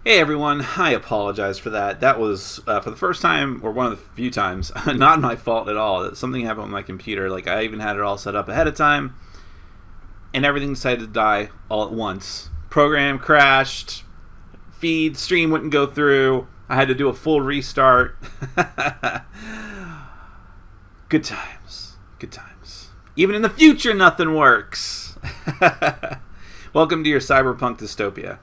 Hey everyone, I apologize for that. That was, for the first time, or one of the few times, not my fault at all. Something happened with my computer. Like, I even had it all set up ahead of time, and everything decided to die all at once. Program crashed, stream wouldn't go through, I had to do a full restart. Good times. Good times. Even in the future, nothing works. Welcome to your cyberpunk dystopia.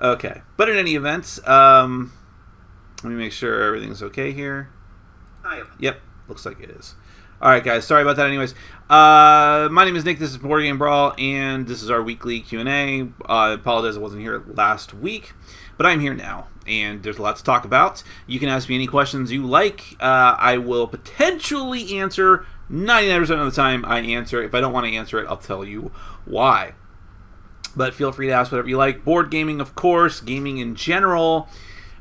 Okay, but in any event, let me make sure everything's okay here. Yep, looks like it is. Alright guys, sorry about that anyways. My name is Nick, this is Board Game Brawl, and this is our weekly Q&A. I apologize I wasn't here last week, but I'm here now, and there's a lot to talk about. You can ask me any questions you like. I will potentially answer 99% of the time I answer. If I don't want to answer it, I'll tell you why. But feel free to ask whatever you like. Board gaming, of course, gaming in general,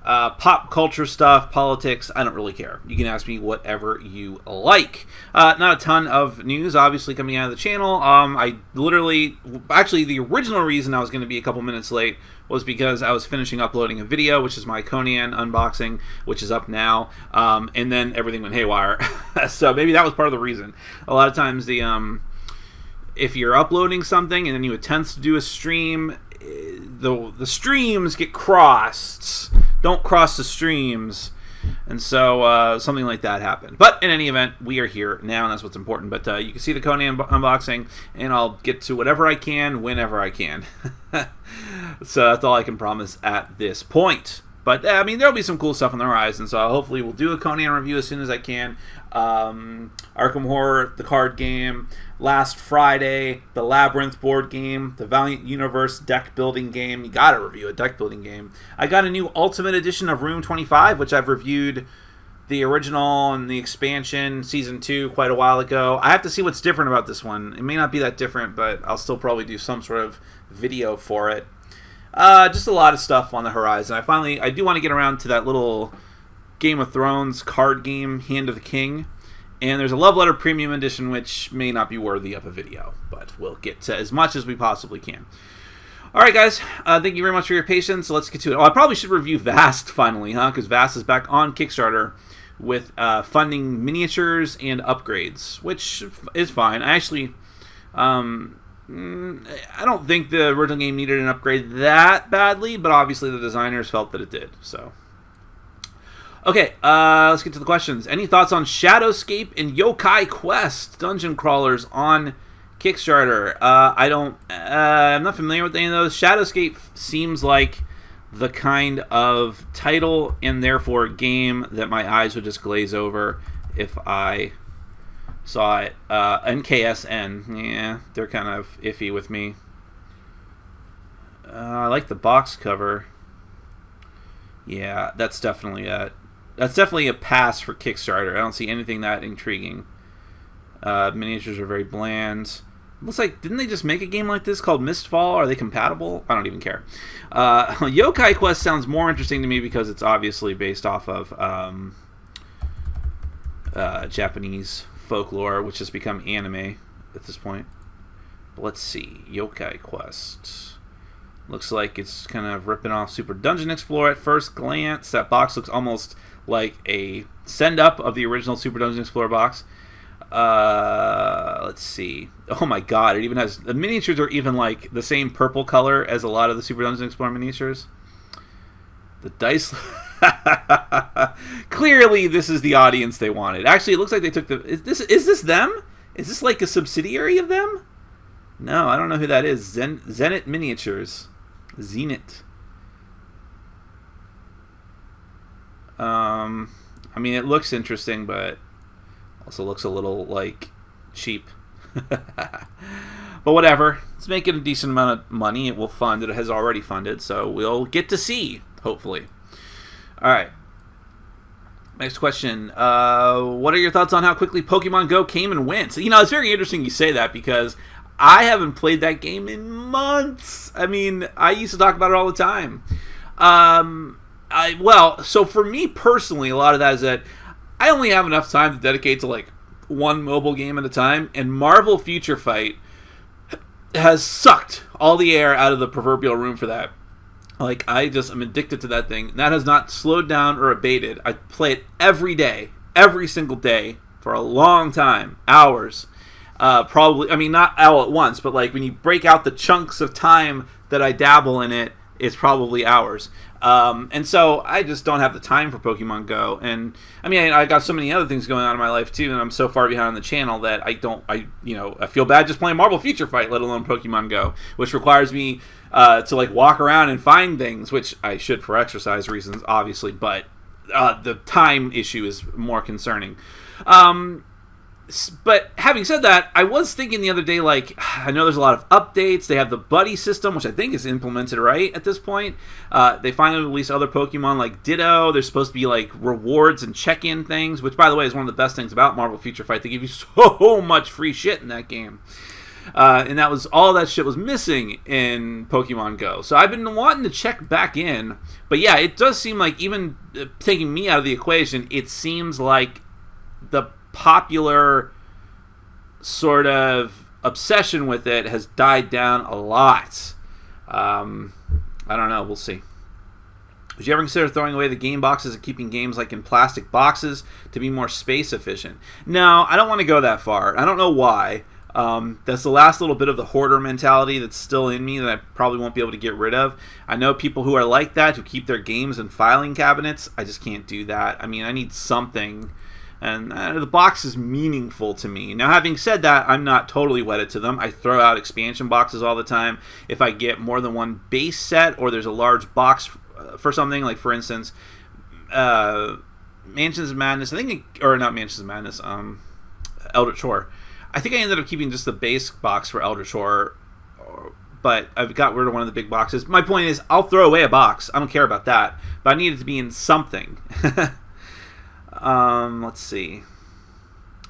pop culture stuff, politics, I don't really care. You can ask me whatever you like. Not a ton of news, obviously, coming out of the channel. Actually, the original reason I was going to be a couple minutes late was because I was finishing uploading a video, which is my Conan unboxing, which is up now, and then everything went haywire. So maybe that was part of the reason. A lot of times if you're uploading something and then you attempt to do a stream, the streams get crossed. Don't cross the streams. And so something like that happened. But in any event, we are here now, and that's what's important. But you can see the Conan unboxing, and I'll get to whatever I can, whenever I can. So that's all I can promise at this point. But, I mean, there'll be some cool stuff on the horizon, so hopefully we'll do a Conan review as soon as I can. Arkham Horror, the card game. Last Friday, the Labyrinth board game. The Valiant Universe deck building game. You gotta review a deck building game. I got a new Ultimate Edition of Room 25, which I've reviewed the original and the expansion, Season 2, quite a while ago. I have to see what's different about this one. It may not be that different, but I'll still probably do some sort of video for it. Just a lot of stuff on the horizon. I do want to get around to that little Game of Thrones card game, Hand of the King. And there's a Love Letter Premium Edition, which may not be worthy of a video, but we'll get to as much as we possibly can. Alright guys, thank you very much for your patience. Let's get to it. Oh, I probably should review Vast finally, huh? Because Vast is back on Kickstarter with funding miniatures and upgrades, which is fine. I actually... I don't think the original game needed an upgrade that badly, but obviously the designers felt that it did, so... Okay, let's get to the questions. Any thoughts on Shadowscape and Yokai Quest dungeon crawlers on Kickstarter? I'm not familiar with any of those. Shadowscape seems like the kind of title and therefore game that my eyes would just glaze over if I saw it. NKSN, yeah, they're kind of iffy with me. I like the box cover. Yeah, that's definitely a pass for Kickstarter. I don't see anything that intriguing. Miniatures are very bland. Looks like, didn't they just make a game like this called Mistfall? Are they compatible? I don't even care. Yokai Quest sounds more interesting to me because it's obviously based off of Japanese folklore, which has become anime at this point. But let's see. Yokai Quest. Looks like it's kind of ripping off Super Dungeon Explorer at first glance. That box looks almost like a send-up of the original Super Dungeon Explorer box. Let's see. Oh my god, it even has... The miniatures are even like the same purple color as a lot of the Super Dungeon Explorer miniatures. The dice... Clearly, this is the audience they wanted. Actually, it looks like they took the... Is this them? Is this like a subsidiary of them? No, I don't know who that is. Zenit Miniatures. Zenit. I mean, it looks interesting, but also looks a little, like, cheap. But whatever. It's making a decent amount of money. It will fund. It has already funded, so we'll get to see, hopefully. Alright. Next question. What are your thoughts on how quickly Pokemon Go came and went? You know, it's very interesting you say that because I haven't played that game in months. I mean, I used to talk about it all the time. So for me personally, a lot of that is that I only have enough time to dedicate to like one mobile game at a time, and Marvel Future Fight has sucked all the air out of the proverbial room for that. Like, I just am addicted to that thing. That has not slowed down or abated. I play it every day, every single day, for a long time, hours. Probably, I mean, not all at once, but like when you break out the chunks of time that I dabble in it, it's probably hours. And so I just don't have the time for Pokemon Go. And I mean, I got so many other things going on in my life too, and I'm so far behind on the channel that I feel bad just playing Marvel Future Fight, let alone Pokemon Go, which requires me to like walk around and find things, which I should for exercise reasons, obviously, but the time issue is more concerning. But having said that, I was thinking the other day, like, I know there's a lot of updates. They have the buddy system, which I think is implemented right at this point. They finally released other Pokemon like Ditto. There's supposed to be like rewards and check-in things, which, by the way, is one of the best things about Marvel Future Fight. They give you so much free shit in that game. And that was all that shit was missing in Pokemon Go. So I've been wanting to check back in. But yeah, it does seem like, even taking me out of the equation, it seems like the popular sort of obsession with it has died down a lot. I don't know. We'll see. Would you ever consider throwing away the game boxes and keeping games like in plastic boxes to be more space efficient? No, I don't want to go that far. I don't know why. That's the last little bit of the hoarder mentality that's still in me that I probably won't be able to get rid of. I know people who are like that, who keep their games in filing cabinets. I just can't do that. I mean, I need something. And the box is meaningful to me. Now, having said that, I'm not totally wedded to them. I throw out expansion boxes all the time. If I get more than one base set, or there's a large box for something, like, for instance, Mansions of Madness, I think, or not Mansions of Madness, Eldritch Horror. I think I ended up keeping just the base box for Eldritch Horror, but I've got rid of one of the big boxes. My point is, I'll throw away a box. I don't care about that, but I need it to be in something. Let's see.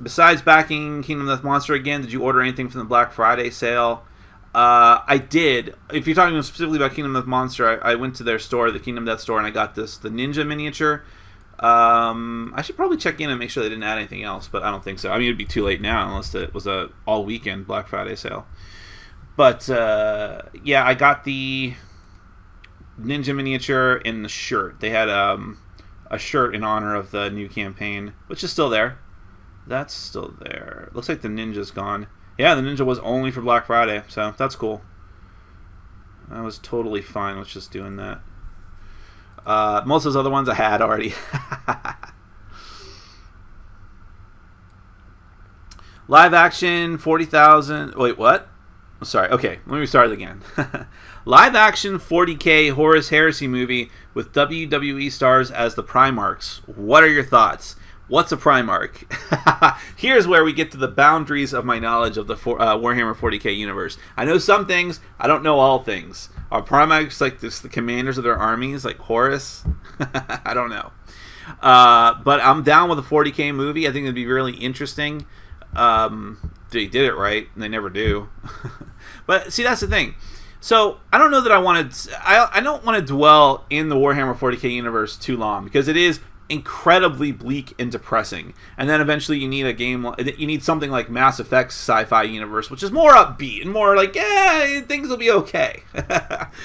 Besides backing Kingdom Death Monster again, did you order anything from the Black Friday sale? I did. If you're talking specifically about Kingdom Death Monster, I went to their store, the Kingdom Death store, and I got the Ninja miniature. I should probably check in and make sure they didn't add anything else, but I don't think so. I mean, it'd be too late now unless it was a all-weekend Black Friday sale. But, yeah, I got the Ninja miniature and the shirt. They had a shirt in honor of the new campaign, which is still there. That's still there. Looks like the Ninja's gone. Yeah, the Ninja was only for Black Friday, so that's cool. I was totally fine with just doing that. Most of those other ones I had already. Live action, 40,000. Wait, what? Sorry. Okay, let me start it again. Live action 40K Horus Heresy movie with WWE stars as the Primarchs. What are your thoughts? What's a Primarch? Here's where we get to the boundaries of my knowledge of the Warhammer 40K universe. I know some things. I don't know all things. Are Primarchs like this, the commanders of their armies, like Horus? I don't know. But I'm down with a 40K movie. I think it'd be really interesting. They did it right, and they never do. But see, that's the thing. So I don't know that I don't want to dwell in the Warhammer 40K universe too long, because it is incredibly bleak and depressing. And then eventually you need something like Mass Effect's sci-fi universe, which is more upbeat and more like, yeah, things will be okay.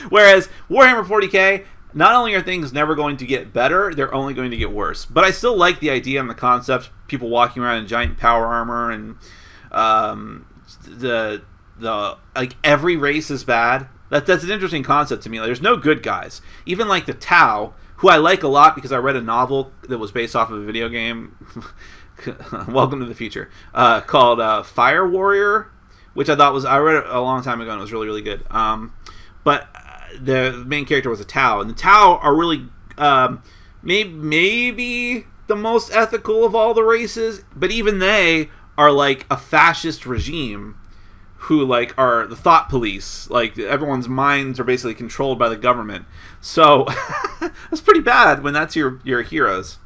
Whereas Warhammer 40K, not only are things never going to get better, they're only going to get worse. But I still like the idea and the concept, people walking around in giant power armor, and the like every race is bad. That's an interesting concept to me. Like, there's no good guys. Even like the Tau, who I like a lot because I read a novel that was based off of a video game. Welcome to the future. Called Fire Warrior, which I read it a long time ago and it was really, really good. But the main character was a Tau, and the Tau are really maybe the most ethical of all the races, but even they are like a fascist regime who like are the thought police. Like, everyone's minds are basically controlled by the government. So that's pretty bad when that's your heroes.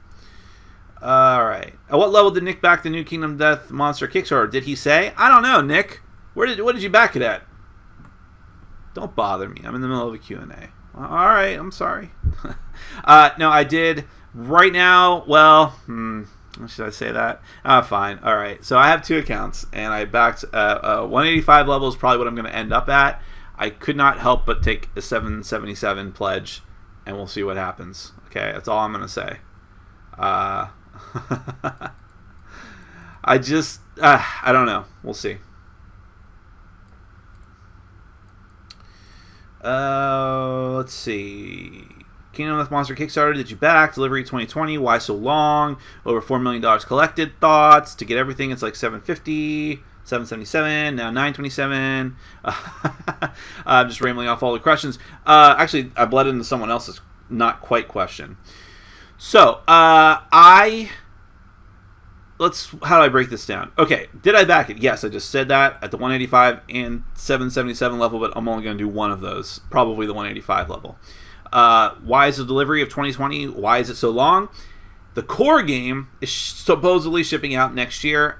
All right. At what level did Nick back the new Kingdom Death Monster Kickstarter? Did he say? I don't know, Nick. What did you back it at? Don't bother me. I'm in the middle of a Q&A. All right. I'm sorry. No, I did. Right now, well, should I say that? Fine. All right. So I have two accounts, and I backed 185 level is probably what I'm going to end up at. I could not help but take a 777 pledge, and we'll see what happens. Okay, that's all I'm going to say. I don't know. We'll see. Let's see. Kingdom Death Monster Kickstarter, did you back? Delivery 2020, why so long? Over $4 million collected. Thoughts? To get everything, it's like $750, $777, now $927. I'm just rambling off all the questions. Actually, I bled into someone else's not quite question. So, how do I break this down? Okay, did I back it? Yes, I just said that at the 185 and 777 level, but I'm only going to do one of those, probably the 185 level. Why is the delivery of 2020? Why is it so long? The core game is supposedly shipping out next year.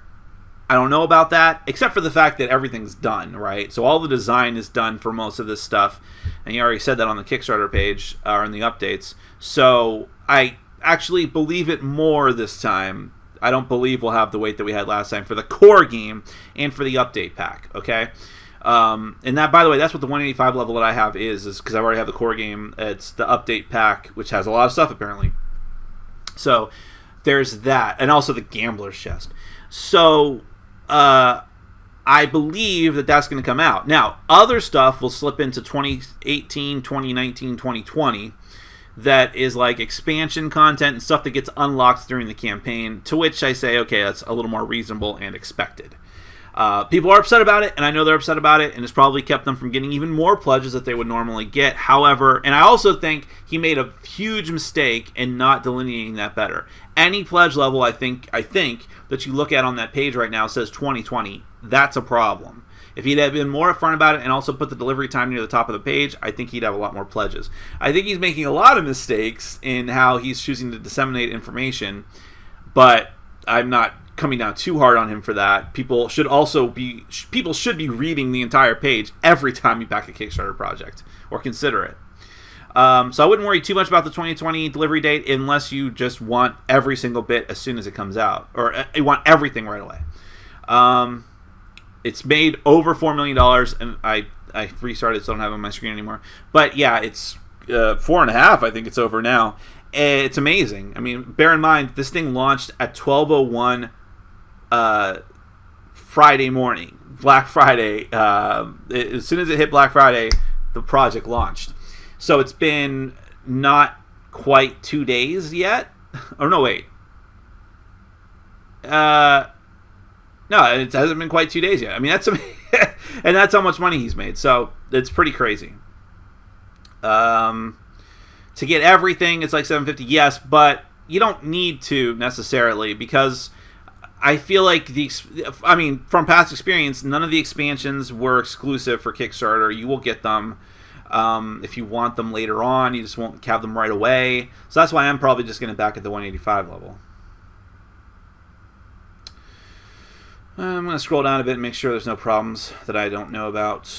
I don't know about that, except for the fact that everything's done, right? So all the design is done for most of this stuff, and you already said that on the Kickstarter page, or in the updates. So I actually believe it more this time. I don't believe we'll have the wait that we had last time for the core game and for the update pack, okay? And that, by the way, that's what the 185 level that I have is because I already have the core game. It's the update pack, which has a lot of stuff, apparently. So there's that, and also the Gambler's Chest. So I believe that that's going to come out. Now, other stuff will slip into 2018, 2019, 2020 that is like expansion content and stuff that gets unlocked during the campaign, to which I say, okay, that's a little more reasonable and expected. People are upset about it, and I know they're upset about it, and it's probably kept them from getting even more pledges that they would normally get. However, and I also think he made a huge mistake in not delineating that better. Any pledge level, I think that you look at on that page right now says 2020. That's a problem. If he'd have been more upfront about it and also put the delivery time near the top of the page, I think he'd have a lot more pledges. I think he's making a lot of mistakes in how he's choosing to disseminate information, but I'm not coming down too hard on him for that. People should be reading the entire page every time you back a Kickstarter project or consider it. So I wouldn't worry too much about the 2020 delivery date unless you just want every single bit as soon as it comes out, or you want everything right away. It's made over $4 million, and I restarted, so I don't have it on my screen anymore. But yeah, it's 4.5. I think it's over now. It's amazing. I mean, bear in mind, this thing launched at 12:01 Friday morning, Black Friday. As soon as it hit Black Friday, the project launched. So it's been not quite 2 days yet. Oh, no, wait. No, it hasn't been quite 2 days yet. I mean, that's and that's how much money he's made. So it's pretty crazy. To get everything, it's like $750. Yes, but you don't need to necessarily, because I feel like from past experience, none of the expansions were exclusive for Kickstarter. You will get them if you want them later on. You just won't have them right away. So that's why I'm probably just going to back at the 185 level. I'm going to scroll down a bit and make sure there's no problems that I don't know about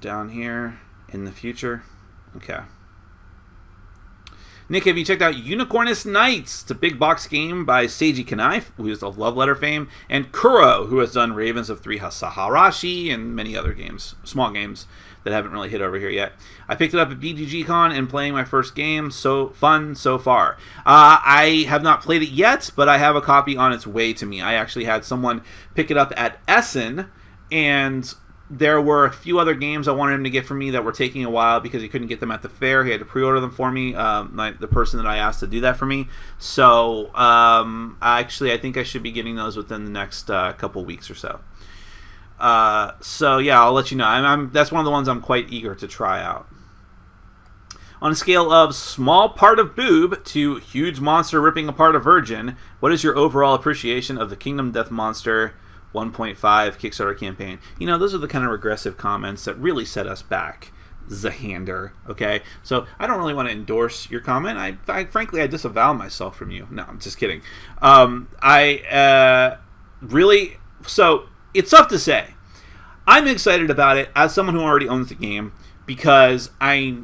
down here in the future. Okay. Nick, have you checked out Unicornus Knights? It's a big box game by Seiji Kanai, who is of Love Letter fame, and Kuro, who has done Ravens of Three Saharashi and many other games, small games that haven't really hit over here yet. I picked it up at BGG-Con and playing my first game. So fun so far. I have not played it yet, but I have a copy on its way to me. I actually had someone pick it up at Essen, and there were a few other games I wanted him to get for me that were taking a while because he couldn't get them at the fair. He had to pre-order them for me, the person that I asked to do that for me. So I think I should be getting those within the next couple weeks or so. So yeah, I'll let you know. That's one of the ones I'm quite eager to try out. On a scale of small part of boob to huge monster ripping apart a virgin, what is your overall appreciation of the Kingdom Death Monster 1.5 Kickstarter campaign? You know, those are the kind of regressive comments that really set us back, Zahander. Okay, so I don't really want to endorse your comment. I frankly, I disavow myself from you. No, I'm just kidding. Really, so it's tough to say. I'm excited about it as someone who already owns the game because I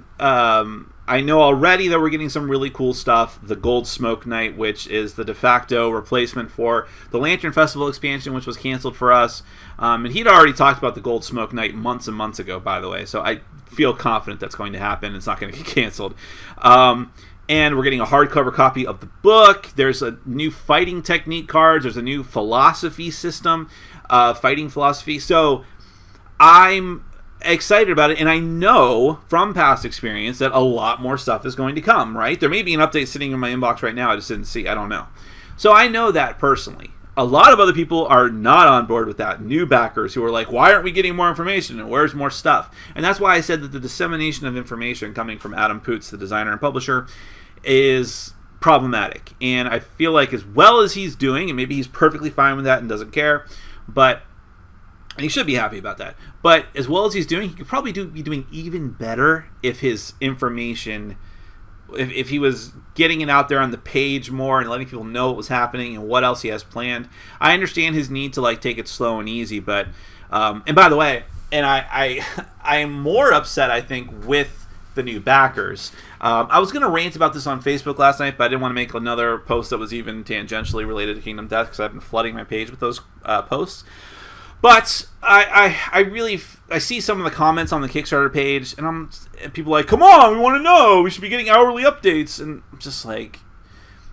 I know already that we're getting some really cool stuff. The Gold Smoke Knight, which is the de facto replacement for the Lantern Festival expansion, which was canceled for us. And he'd already talked about the Gold Smoke Knight months and months ago, by the way. So I feel confident that's going to happen. It's not going to get canceled. And we're getting a hardcover copy of the book. There's a new fighting technique cards. There's a new philosophy system, fighting philosophy. So I'm excited about it, and I know from past experience that a lot more stuff is going to come, right? There may be an update sitting in my inbox right now I just didn't see. I don't know. So I know that personally. A lot of other people are not on board with that. New backers who are like, why aren't we getting more information, and where's more stuff? And that's why I said that the dissemination of information coming from Adam Poots, the designer and publisher, is problematic. And I feel like as well as he's doing, and maybe he's perfectly fine with that and doesn't care, and he should be happy about that, but as well as he's doing, he could probably be doing even better if his information, if he was getting it out there on the page more and letting people know what was happening and what else he has planned. I understand his need to like take it slow and easy, but and by the way, and I am more upset, I think, with the new backers. I was going to rant about this on Facebook last night, but I didn't want to make another post that was even tangentially related to Kingdom Death because I've been flooding my page with those posts. But I really see some of the comments on the Kickstarter page, and people are like, come on, we want to know, we should be getting hourly updates, and I'm just like,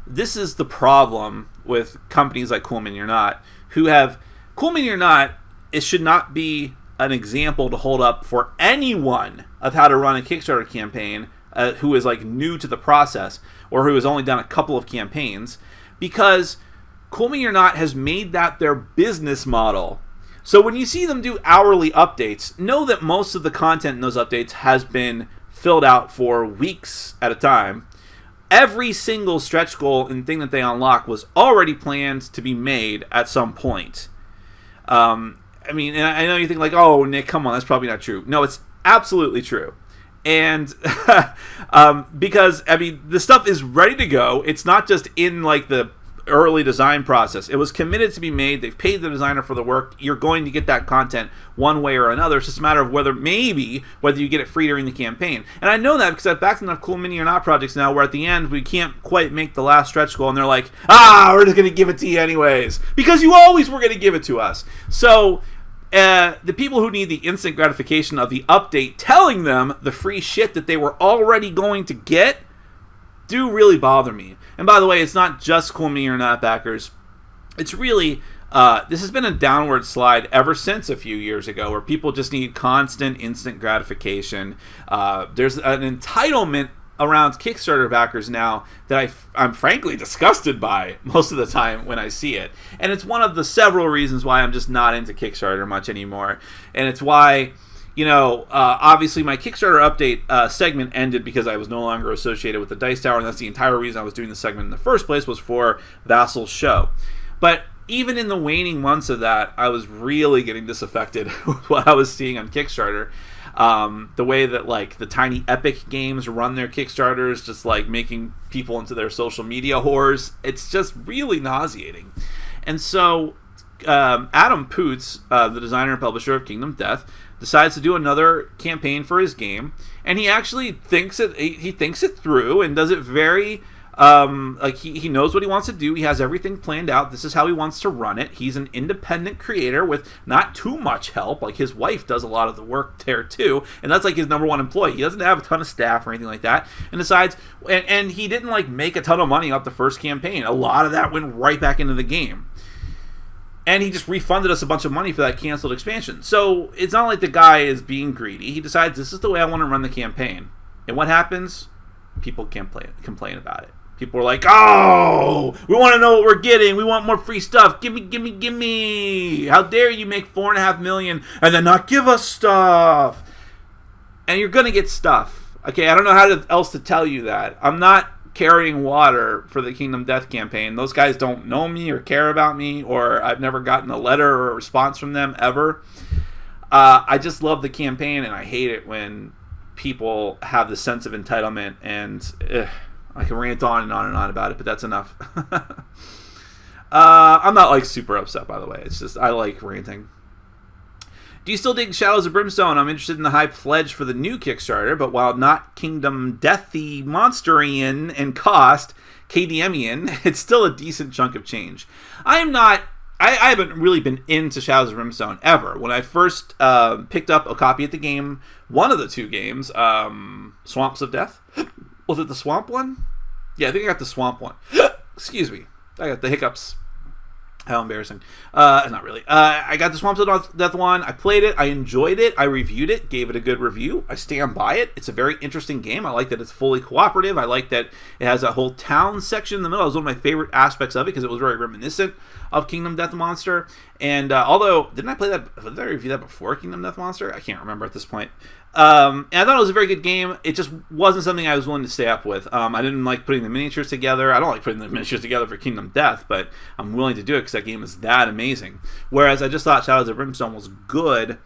this is the problem with companies like Cool Mini or Not, Cool Mini or Not, it should not be an example to hold up for anyone of how to run a Kickstarter campaign who is like new to the process or who has only done a couple of campaigns, because Cool Mini or Not has made that their business model. So when you see them do hourly updates, know that most of the content in those updates has been filled out for weeks at a time. Every single stretch goal and thing that they unlock was already planned to be made at some point. I mean, and I know you think like, oh, Nick, come on, that's probably not true. No, it's absolutely true. And because, I mean, the stuff is ready to go. It's not just in like the early design process. It was committed to be made. They've paid the designer for the work. You're going to get that content one way or another. It's just a matter of whether you get it free during the campaign. And I know that because I've backed enough Cool Mini or Not projects now where at the end we can't quite make the last stretch goal and they're like, we're just going to give it to you anyways. Because you always were going to give it to us. So the people who need the instant gratification of the update telling them the free shit that they were already going to get do really bother me. And by the way, it's not just Cool Mini or Not backers. It's really, this has been a downward slide ever since a few years ago where people just need constant instant gratification. There's an entitlement around Kickstarter backers now that I'm frankly disgusted by most of the time when I see it. And it's one of the several reasons why I'm just not into Kickstarter much anymore. And it's why, obviously my Kickstarter update segment ended because I was no longer associated with the Dice Tower, and that's the entire reason I was doing the segment in the first place, was for Vassal's show. But even in the waning months of that, I was really getting disaffected with what I was seeing on Kickstarter. The way that like the tiny Epic games run their Kickstarters, just like making people into their social media whores, it's just really nauseating. And so Adam Poots, the designer and publisher of Kingdom Death, decides to do another campaign for his game, and he actually thinks it through and does it very he knows what he wants to do. He has everything planned out. This is how he wants to run it. He's an independent creator with not too much help. Like his wife does a lot of the work there too, and that's like his number one employee. He doesn't have a ton of staff or anything like that, and decides, and he didn't like make a ton of money off the first campaign. A lot of that went right back into the game. And he just refunded us a bunch of money for that canceled expansion. So it's not like the guy is being greedy. He decides, this is the way I want to run the campaign. And what happens? People complain about it. People are like, oh, we want to know what we're getting. We want more free stuff. Give me. How dare you make $4.5 million and then not give us stuff? And you're going to get stuff. Okay, I don't know how else to tell you that. I'm not carrying water for the Kingdom Death campaign. Those guys don't know me or care about me, or I've never gotten a letter or a response from them ever. I just love the campaign, and I hate it when people have the sense of entitlement, and I can rant on and on and on about it, but that's enough. I'm not like super upset, by the way. It's just I like ranting. Do you still dig Shadows of Brimstone? I'm interested in the high pledge for the new Kickstarter, but while not Kingdom Deathy Monsterian in cost, KDMian, it's still a decent chunk of change. I haven't really been into Shadows of Brimstone ever. When I first picked up a copy of the game, one of the two games, Swamps of Death. Was it the Swamp one? Yeah, I think I got the Swamp one. Excuse me. I got the hiccups. How embarrassing. Not really. I got the Swamps of Death one. I played it. I enjoyed it. I reviewed it. Gave it a good review. I stand by it. It's a very interesting game. I like that it's fully cooperative. I like that it has a whole town section in the middle. It was one of my favorite aspects of it because it was very reminiscent of Kingdom Death Monster. And although, did I review that before Kingdom Death Monster? I can't remember at this point. And I thought it was a very good game. It just wasn't something I was willing to stay up with. I didn't like putting the miniatures together. I don't like putting the miniatures together for Kingdom Death, but I'm willing to do it because that game is that amazing. Whereas I just thought Shadows of Brimstone was good,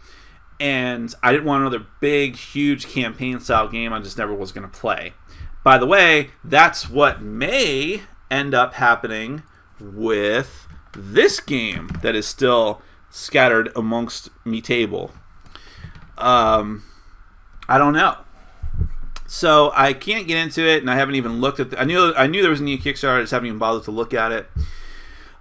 and I didn't want another big, huge campaign-style game I just never was going to play. By the way, that's what may end up happening with this game that is still scattered amongst me table. I don't know. So I can't get into it, and I haven't even looked at I knew there was a new Kickstarter. I just haven't even bothered to look at it.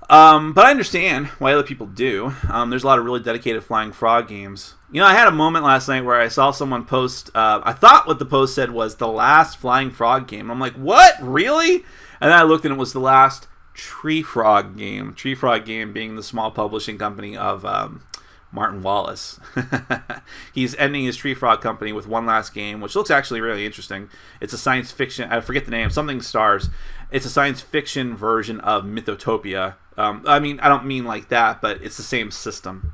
But I understand why other people do. There's a lot of really dedicated Flying Frog games. You know, I had a moment last night where I saw someone post, I thought what the post said was the last Flying Frog game. I'm like, what? Really? And then I looked and it was the last Tree Frog game. Tree Frog game being the small publishing company of Martin Wallace. He's ending his Tree Frog company with one last game, which looks actually really interesting. It's a science fiction, I forget the name, something stars. It's a science fiction version of Mythotopia. I mean, I don't mean like that, but it's the same system.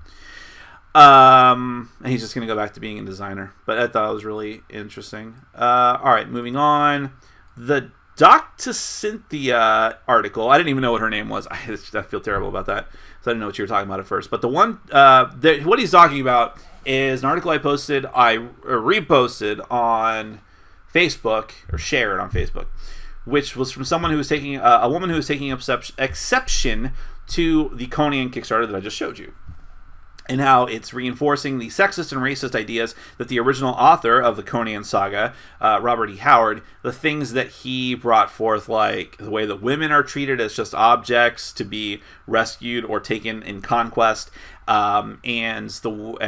And he's just going to go back to being a designer. But I thought it was really interesting. All right, moving on. The Dr. Cynthia article. I didn't even know what her name was. I feel terrible about that. So I didn't know what you were talking about at first. But the one, what he's talking about is an article I reposted on Facebook, or shared on Facebook, which was from someone who was taking, a woman who was taking exception to the Conan Kickstarter that I just showed you, and how it's reinforcing the sexist and racist ideas that the original author of the Conan saga, Robert E. Howard, the things that he brought forth, like the way that women are treated as just objects to be rescued or taken in conquest, and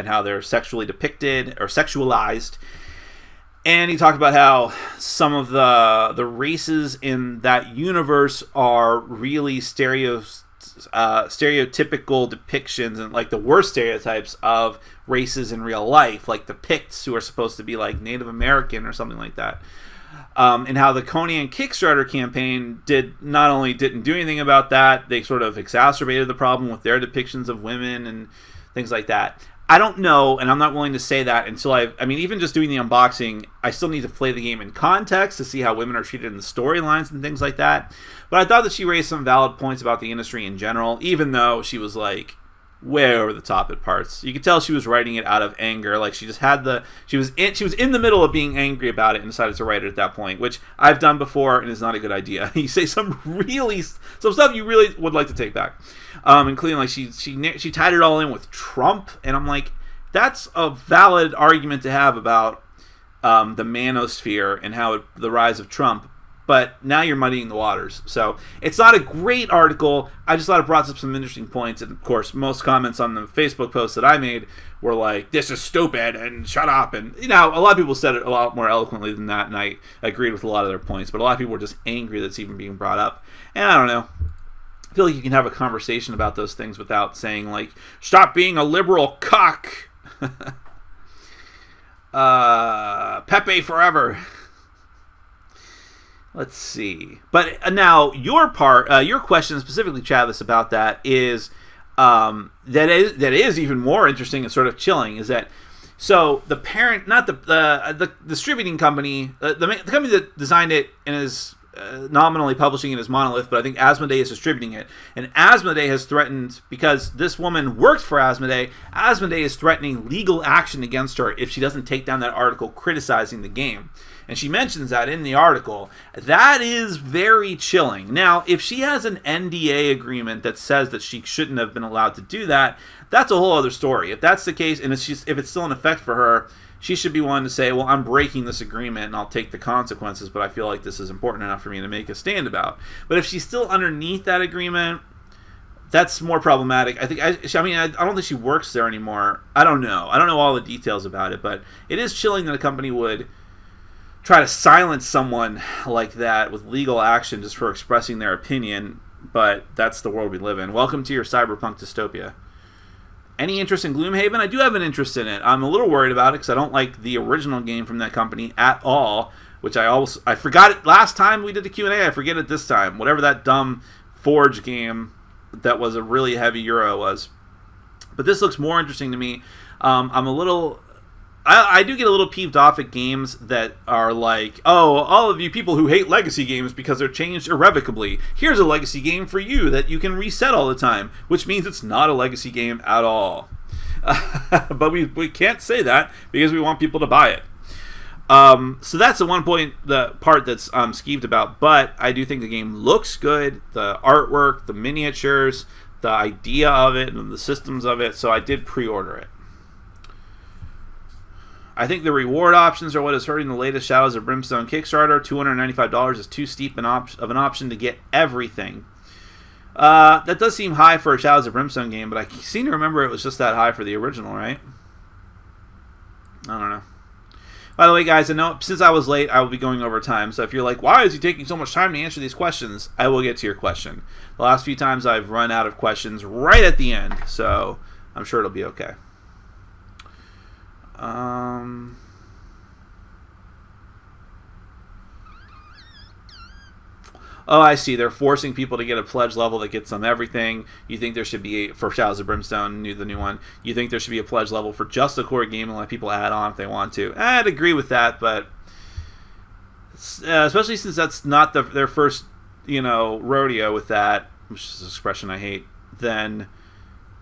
how they're sexually depicted or sexualized. And he talked about how some of the races in that universe are really stereotypical depictions and like the worst stereotypes of races in real life, like the Picts, who are supposed to be like Native American or something like that. And how the Conan Kickstarter campaign didn't do anything about that. They sort of exacerbated the problem with their depictions of women and things like that. I don't know, and I'm not willing to say that until I mean, even just doing the unboxing, I still need to play the game in context to see how women are treated in the storylines and things like that. But I thought that she raised some valid points about the industry in general, even though she was like way over the top at parts. You could tell she was writing it out of anger. Like she was in the middle of being angry about it and decided to write it at that point, which I've done before and is not a good idea. You say some stuff you really would like to take back, including like she tied it all in with Trump, and I'm like, that's a valid argument to have about the manosphere and how the rise of Trump. But now you're muddying the waters. So it's not a great article. I just thought it brought up some interesting points. And of course, most comments on the Facebook post that I made were like, this is stupid and shut up. And, you know, a lot of people said it a lot more eloquently than that. And I agreed with a lot of their points. But a lot of people were just angry that it's even being brought up. And I don't know. I feel like you can have a conversation about those things without saying, like, stop being a liberal cock. Pepe forever. Let's see. But now your question specifically, Travis, about that is that is even more interesting and sort of chilling. Is that so? The parent, not the distributing company, the company that designed it and is nominally publishing it as Monolith, but I think Asmodee is distributing it. And Asmodee has threatened, because this woman worked for Asmodee, Asmodee is threatening legal action against her if she doesn't take down that article criticizing the game. And she mentions that in the article. That is very chilling. Now, if she has an NDA agreement that says that she shouldn't have been allowed to do that, that's a whole other story. If that's the case, and if it's still in effect for her, she should be willing to say, well, I'm breaking this agreement and I'll take the consequences, but I feel like this is important enough for me to make a stand about. But if she's still underneath that agreement, that's more problematic. I don't think she works there anymore. I don't know all the details about it, but it is chilling that a company would try to silence someone like that with legal action just for expressing their opinion, but that's the world we live in. Welcome to your cyberpunk dystopia. Any interest in Gloom Haven? I do have an interest in it. I'm a little worried about it because I don't like the original game from that company at all, which I forgot it last time we did the Q&A. I forget it this time. Whatever that dumb Forge game that was a really heavy Euro was. But this looks more interesting to me. I do get a little peeved off at games that are like, oh, all of you people who hate legacy games because they're changed irrevocably, here's a legacy game for you that you can reset all the time, which means it's not a legacy game at all. But we can't say that because we want people to buy it. So that's the part that's skeeved about, but I do think the game looks good, the artwork, the miniatures, the idea of it, and the systems of it, so I did pre-order it. I think the reward options are what is hurting the latest Shadows of Brimstone Kickstarter. $295 is too steep of an option to get everything. That does seem high for a Shadows of Brimstone game, but I seem to remember it was just that high for the original, right? I don't know. By the way, guys, I know since I was late, I will be going over time. So if you're like, why is he taking so much time to answer these questions? I will get to your question. The last few times I've run out of questions right at the end, so I'm sure it'll be okay. Oh, I see. They're forcing people to get a pledge level that gets them everything. You think there should be, for Shadows of Brimstone, the new one, you think there should be a pledge level for just the core game and let people add on if they want to. I'd agree with that, but especially since that's not their first, rodeo with that, which is an expression I hate, then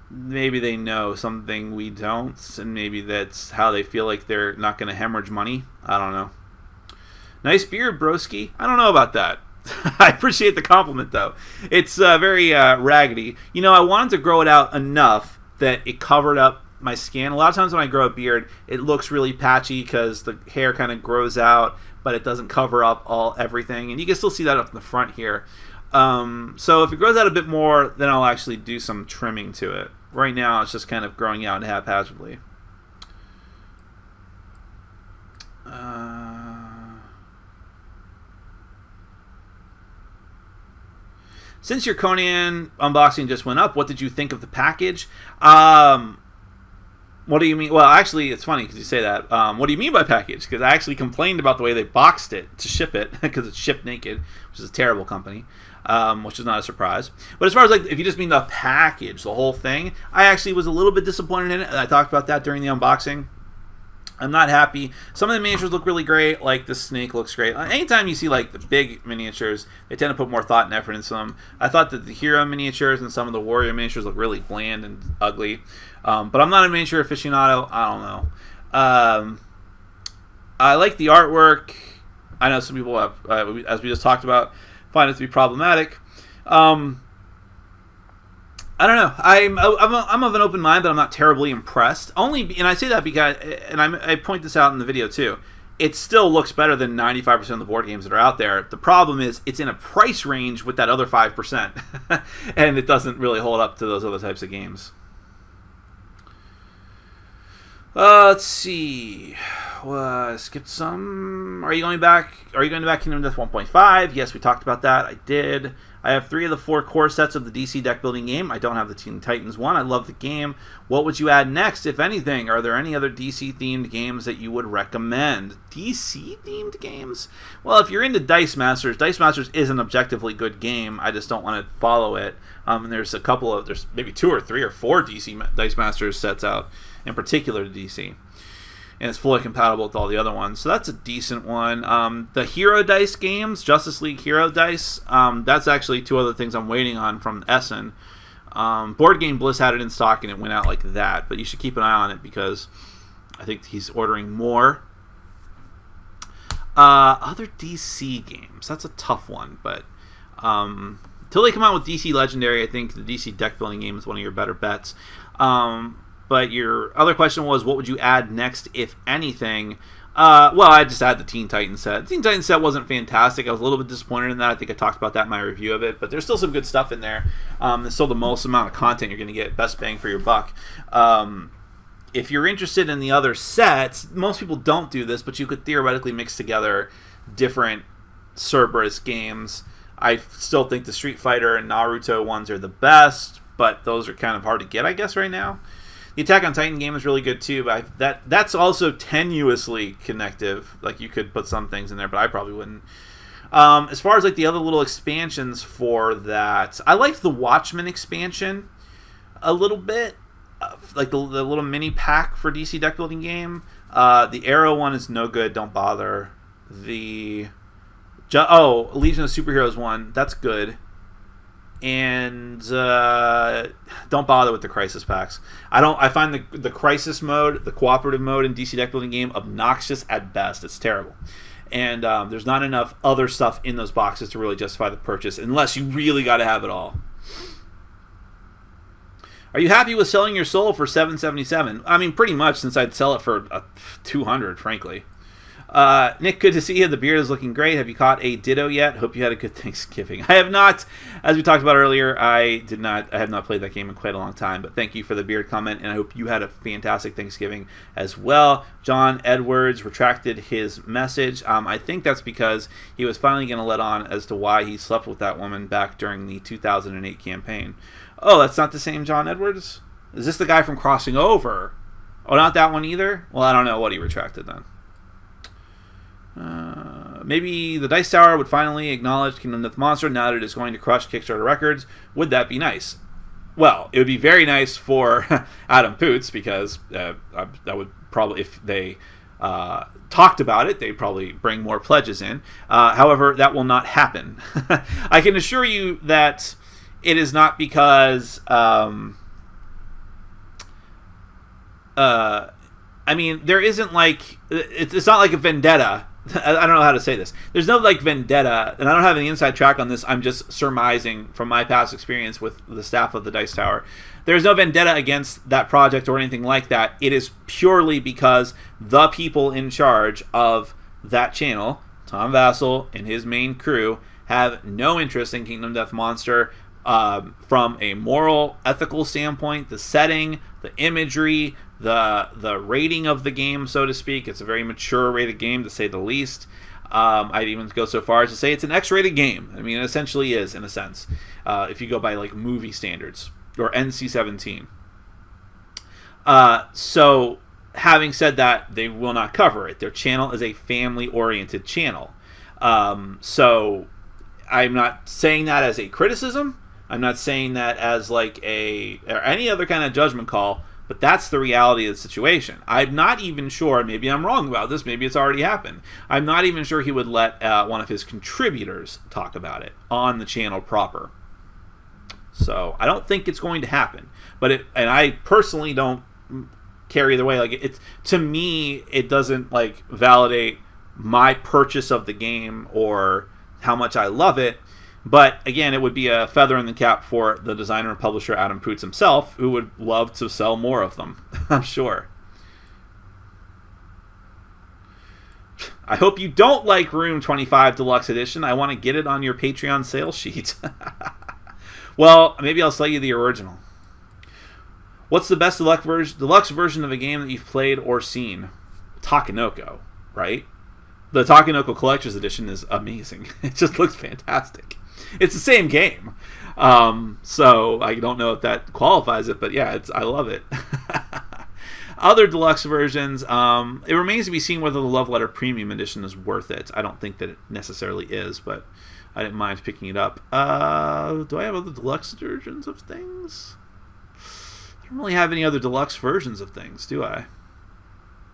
maybe they know something we don't, and maybe that's how they feel like they're not going to hemorrhage money. I don't know. Nice beard, broski. I don't know about that. I appreciate the compliment, though. It's very raggedy. I wanted to grow it out enough that it covered up my skin. A lot of times when I grow a beard, it looks really patchy because the hair kind of grows out, but it doesn't cover up everything. And you can still see that up in the front here. So if it grows out a bit more, then I'll actually do some trimming to it. Right now, it's just kind of growing out haphazardly. Since your Conan unboxing just went up, what did you think of the package? What do you mean? Well, actually, it's funny because you say that. What do you mean by package? Because I actually complained about the way they boxed it to ship it, because it's shipped naked, which is a terrible company, which is not a surprise. But as far as if you just mean the package, the whole thing, I actually was a little bit disappointed in it. I talked about that during the unboxing. I'm not happy. Some of the miniatures look really great. Like the snake looks great. Anytime you see the big miniatures, they tend to put more thought and effort into them. I thought that the hero miniatures and some of the warrior miniatures look really bland and ugly. But I'm not a miniature aficionado. I don't know. I like the artwork. I know some people have, as we just talked about, find it to be problematic. I don't know. I'm of an open mind, but I'm not terribly impressed. And I say that because, and I point this out in the video too, it still looks better than 95% of the board games that are out there. The problem is it's in a price range with that other 5%, and it doesn't really hold up to those other types of games. Let's see. Skipped some. Are you going back? Are you going to back Kingdom Death 1.5? Yes, we talked about that. I did. I have 3 of the 4 core sets of the DC deck building game. I don't have the Teen Titans one. I love the game. What would you add next, if anything? Are there any other DC themed games that you would recommend? DC themed games? Well, if you're into Dice Masters is an objectively good game. I just don't want to follow it. And there's maybe 2 or 3 or 4 DC Dice Masters sets out, in particular to DC. and it's fully compatible with all the other ones. So that's a decent one. The Hero Dice games, Justice League Hero Dice, that's actually 2 other things I'm waiting on from Essen. Board Game Bliss had it in stock and it went out like that, but you should keep an eye on it because I think he's ordering more. Other DC games, that's a tough one, but until they come out with DC Legendary, I think the DC deck building game is one of your better bets. But your other question was, what would you add next, if anything? Well, I'd just add the Teen Titans set. The Teen Titans set wasn't fantastic. I was a little bit disappointed in that. I think I talked about that in my review of it. But there's still some good stuff in there. There's still the most amount of content you're going to get. Best bang for your buck. If you're interested in the other sets, most people don't do this, but you could theoretically mix together different Cerberus games. I still think the Street Fighter and Naruto ones are the best, but those are kind of hard to get, I guess, right now. The Attack on Titan game is really good too, but that's also tenuously connective. Like, you could put some things in there, but I probably wouldn't. As far as like the other little expansions for that, I liked the Watchmen expansion a little bit, like the little mini pack for DC deck building game. The Arrow one is no good. Don't bother. The Legion of Superheroes one, that's good. And don't bother with the Crisis packs. I find the Crisis mode, the cooperative mode in DC deck building game, obnoxious at best. It's terrible. And there's not enough other stuff in those boxes to really justify the purchase, unless you really got to have it all. Are you happy with selling your soul for $777? I mean, pretty much, since I'd sell it for $200, frankly. Nick, good to see you. The beard is looking great. Have you caught a Ditto yet? Hope you had a good Thanksgiving. I have not. As we talked about earlier, I have not played that game in quite a long time, but thank you for the beard comment, and I hope you had a fantastic Thanksgiving as well. John Edwards retracted his message. I think that's because he was finally going to let on as to why he slept with that woman back during the 2008 campaign. Oh, that's not the same John Edwards? Is this the guy from Crossing Over? Oh, not that one either? Well, I don't know what he retracted then. Maybe the Dice Tower would finally acknowledge Kingdom Death Monster now that it is going to crush Kickstarter records. Would that be nice? Well, it would be very nice for Adam Poots, because that would probably, if they talked about it, they'd probably bring more pledges in. However, that will not happen. I can assure you that it is not because I mean, there isn't like, it's not like a vendetta. I don't know how to say this. There's no like vendetta, and I don't have any inside track on this. I'm just surmising from my past experience with the staff of the Dice Tower. There's no vendetta against that project or anything like that. It is purely because the people in charge of that channel, Tom Vassell and his main crew, have no interest in Kingdom Death Monster from a moral, ethical standpoint. The setting, the imagery, the rating of the game, so to speak. It's a very mature rated game, to say the least. I'd even go so far as to say it's an X-rated game. I mean, it essentially is, in a sense, if you go by like movie standards, or NC-17. So, having said that, they will not cover it. Their channel is a family-oriented channel. So, I'm not saying that as a criticism. I'm not saying that as like or any other kind of judgment call. But that's the reality of the situation. I'm not even sure, maybe I'm wrong about this, maybe it's already happened. I'm not even sure he would let one of his contributors talk about it on the channel proper. So I don't think it's going to happen. And I personally don't care either way. Like, it's, to me, it doesn't like validate my purchase of the game or how much I love it. But, again, it would be a feather in the cap for the designer and publisher Adam Poots himself, who would love to sell more of them, I'm sure. I hope you don't like Room 25 Deluxe Edition. I want to get it on your Patreon sales sheet. Well, maybe I'll sell you the original. What's the best deluxe version of a game that you've played or seen? Takenoko, right? The Takenoko Collector's Edition is amazing. It just looks fantastic. It's the same game. So I don't know if that qualifies it, but yeah, I love it. Other deluxe versions, it remains to be seen whether the Love Letter Premium Edition is worth it. I don't think that it necessarily is, but I didn't mind picking it up. Do I have other deluxe versions of things? I don't really have any other deluxe versions of things, do I?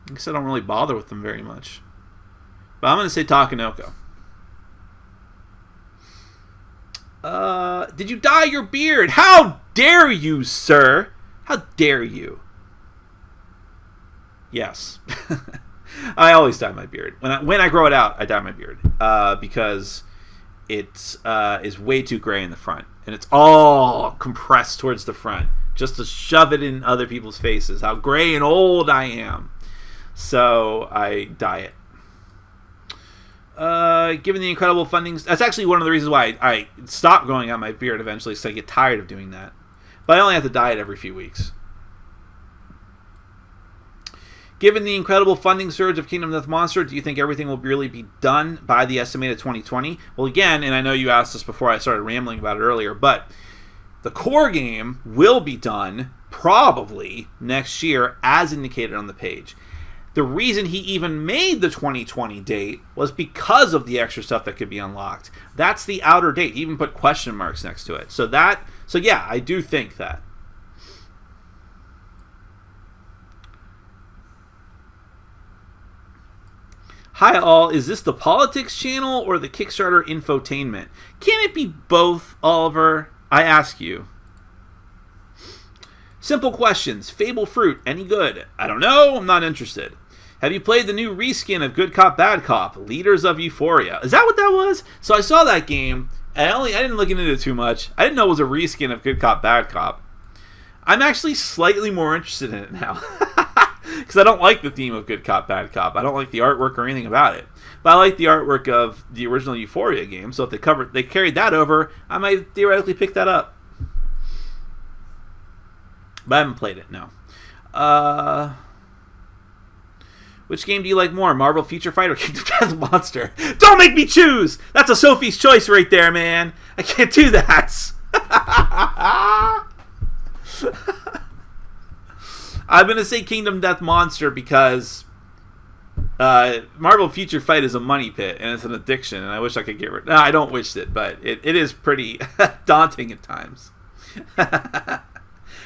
I guess I don't really bother with them very much. But I'm going to say Takanoko. Did you dye your beard? How dare you, sir? How dare you? Yes. I always dye my beard. When I grow it out, I dye my beard. Because it is way too gray in the front. And it's all compressed towards the front. Just to shove it in other people's faces. How gray and old I am. So I dye it. Given the incredible funding, that's actually one of the reasons why I stopped growing out my beard eventually, so I get tired of doing that. But I only have to dye it every few weeks. Given the incredible funding surge of Kingdom Death Monster, do you think everything will really be done by the estimated 2020? Well, again, and I know you asked this before I started rambling about it earlier, but the core game will be done probably next year, as indicated on the page. The reason he even made the 2020 date was because of the extra stuff that could be unlocked. That's the outer date. He even put question marks next to it. So yeah, I do think that. Hi all, is this the politics channel or the Kickstarter infotainment? Can it be both, Oliver? I ask you. Simple questions. Fable Fruit, any good? I don't know, I'm not interested. Have you played the new reskin of Good Cop, Bad Cop, Leaders of Euphoria? Is that what that was? So I saw that game, and I didn't look into it too much. I didn't know it was a reskin of Good Cop, Bad Cop. I'm actually slightly more interested in it now. Because I don't like the theme of Good Cop, Bad Cop. I don't like the artwork or anything about it. But I like the artwork of the original Euphoria game, so if they carried that over, I might theoretically pick that up. But I haven't played it, no. Which game do you like more, Marvel Future Fight or Kingdom Death Monster? Don't make me choose! That's a Sophie's Choice right there, man. I can't do that. I'm going to say Kingdom Death Monster because Marvel Future Fight is a money pit and it's an addiction, and I wish I could get rid of it. No, I don't wish it, but it is pretty daunting at times.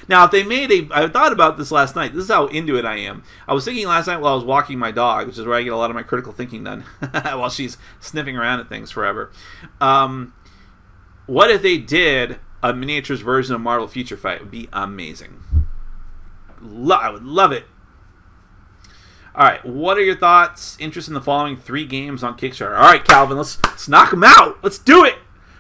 Now, if they made I thought about this last night. This is how into it I am. I was thinking last night while I was walking my dog, which is where I get a lot of my critical thinking done, while she's sniffing around at things forever. What if they did a miniatures version of Marvel Future Fight? It would be amazing. I would love it. Alright, what are your thoughts, interest in the following 3 games on Kickstarter? Alright, Calvin, let's knock them out. Let's do it.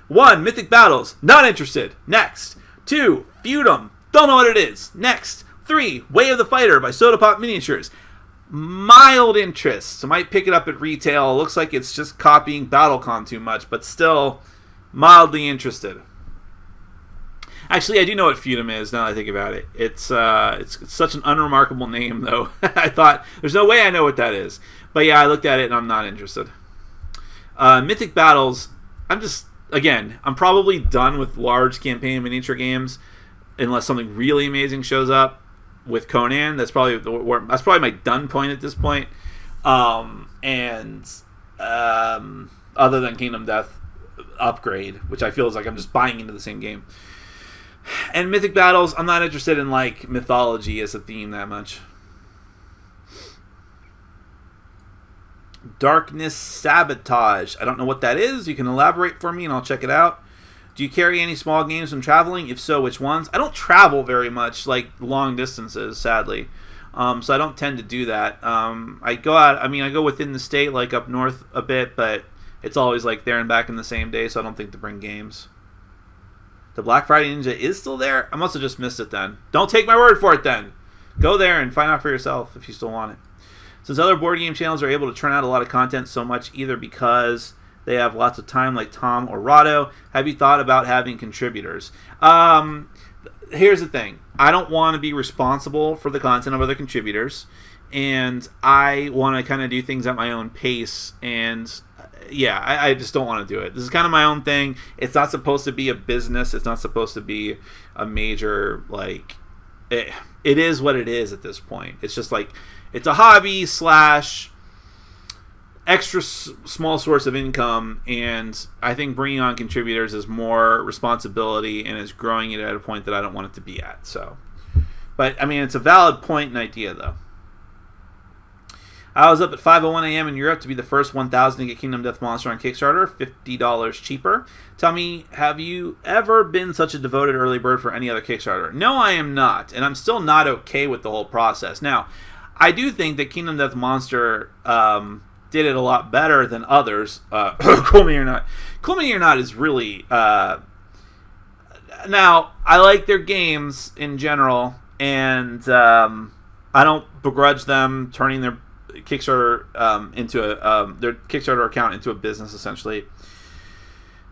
1, Mythic Battles. Not interested. Next. 2, Feudum. Don't know what it is. Next. 3, Way of the Fighter by Soda Pop Miniatures. Mild interest. I might pick it up at retail. It looks like it's just copying BattleCon too much, but still mildly interested. Actually, I do know what Feudum is now that I think about it. It's such an unremarkable name, though. I thought, there's no way I know what that is. But yeah, I looked at it and I'm not interested. Mythic Battles, I'm probably done with large campaign miniature games unless something really amazing shows up with Conan. That's probably my done point at this point. Other than Kingdom Death Upgrade, which I feel is like I'm just buying into the same game. And Mythic Battles, I'm not interested in like mythology as a theme that much. Darkness Sabotage. I don't know what that is. You can elaborate for me and I'll check it out. Do you carry any small games when traveling? If so, which ones? I don't travel very much, like long distances, sadly. So I don't tend to do that. I go within the state, like up north a bit, but it's always like there and back in the same day, so I don't think to bring games. The Black Friday Ninja is still there? I must have just missed it then. Don't take my word for it then. Go there and find out for yourself if you still want it. Since other board game channels are able to churn out a lot of content so much, either because they have lots of time like Tom or Rado, have you thought about having contributors? Here's the thing. I don't want to be responsible for the content of other contributors, and I want to kind of do things at my own pace, and yeah, I just don't want to do it. This is kind of my own thing. It's not supposed to be a business. It's not supposed to be a major, like, it is what it is at this point. It's just like, it's a hobby / extra small source of income, and I think bringing on contributors is more responsibility and is growing it at a point that I don't want it to be at. So, but I mean, it's a valid point and idea, though. I was up at 5:01 a.m. in Europe to be the first 1,000 to get Kingdom Death Monster on Kickstarter, $50 cheaper. Tell me, have you ever been such a devoted early bird for any other Kickstarter? No, I am not, and I'm still not okay with the whole process. Now, I do think that Kingdom Death Monster did it a lot better than others. Cool Me or Not. Cool Me or Not is really... now, I like their games in general, and I don't begrudge them turning their Kickstarter into their Kickstarter account into a business, essentially.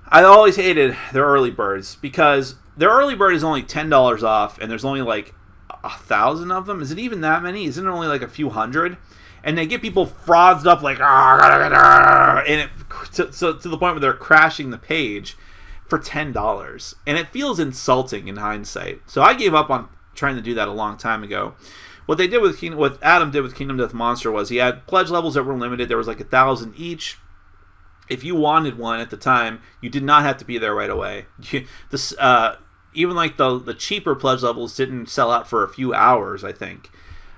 I always hated their early birds because their early bird is only $10 off, and there's only like 1,000 of them. Is it even that many? Isn't it only like a few hundred? And they get people frothed up like, and to the point where they're crashing the page for $10, and it feels insulting in hindsight. So I gave up on trying to do that a long time ago. What they did what Adam did with Kingdom Death Monster was he had pledge levels that were limited. There was like 1,000 each. If you wanted one at the time, you did not have to be there right away. Even like the cheaper pledge levels didn't sell out for a few hours, I think,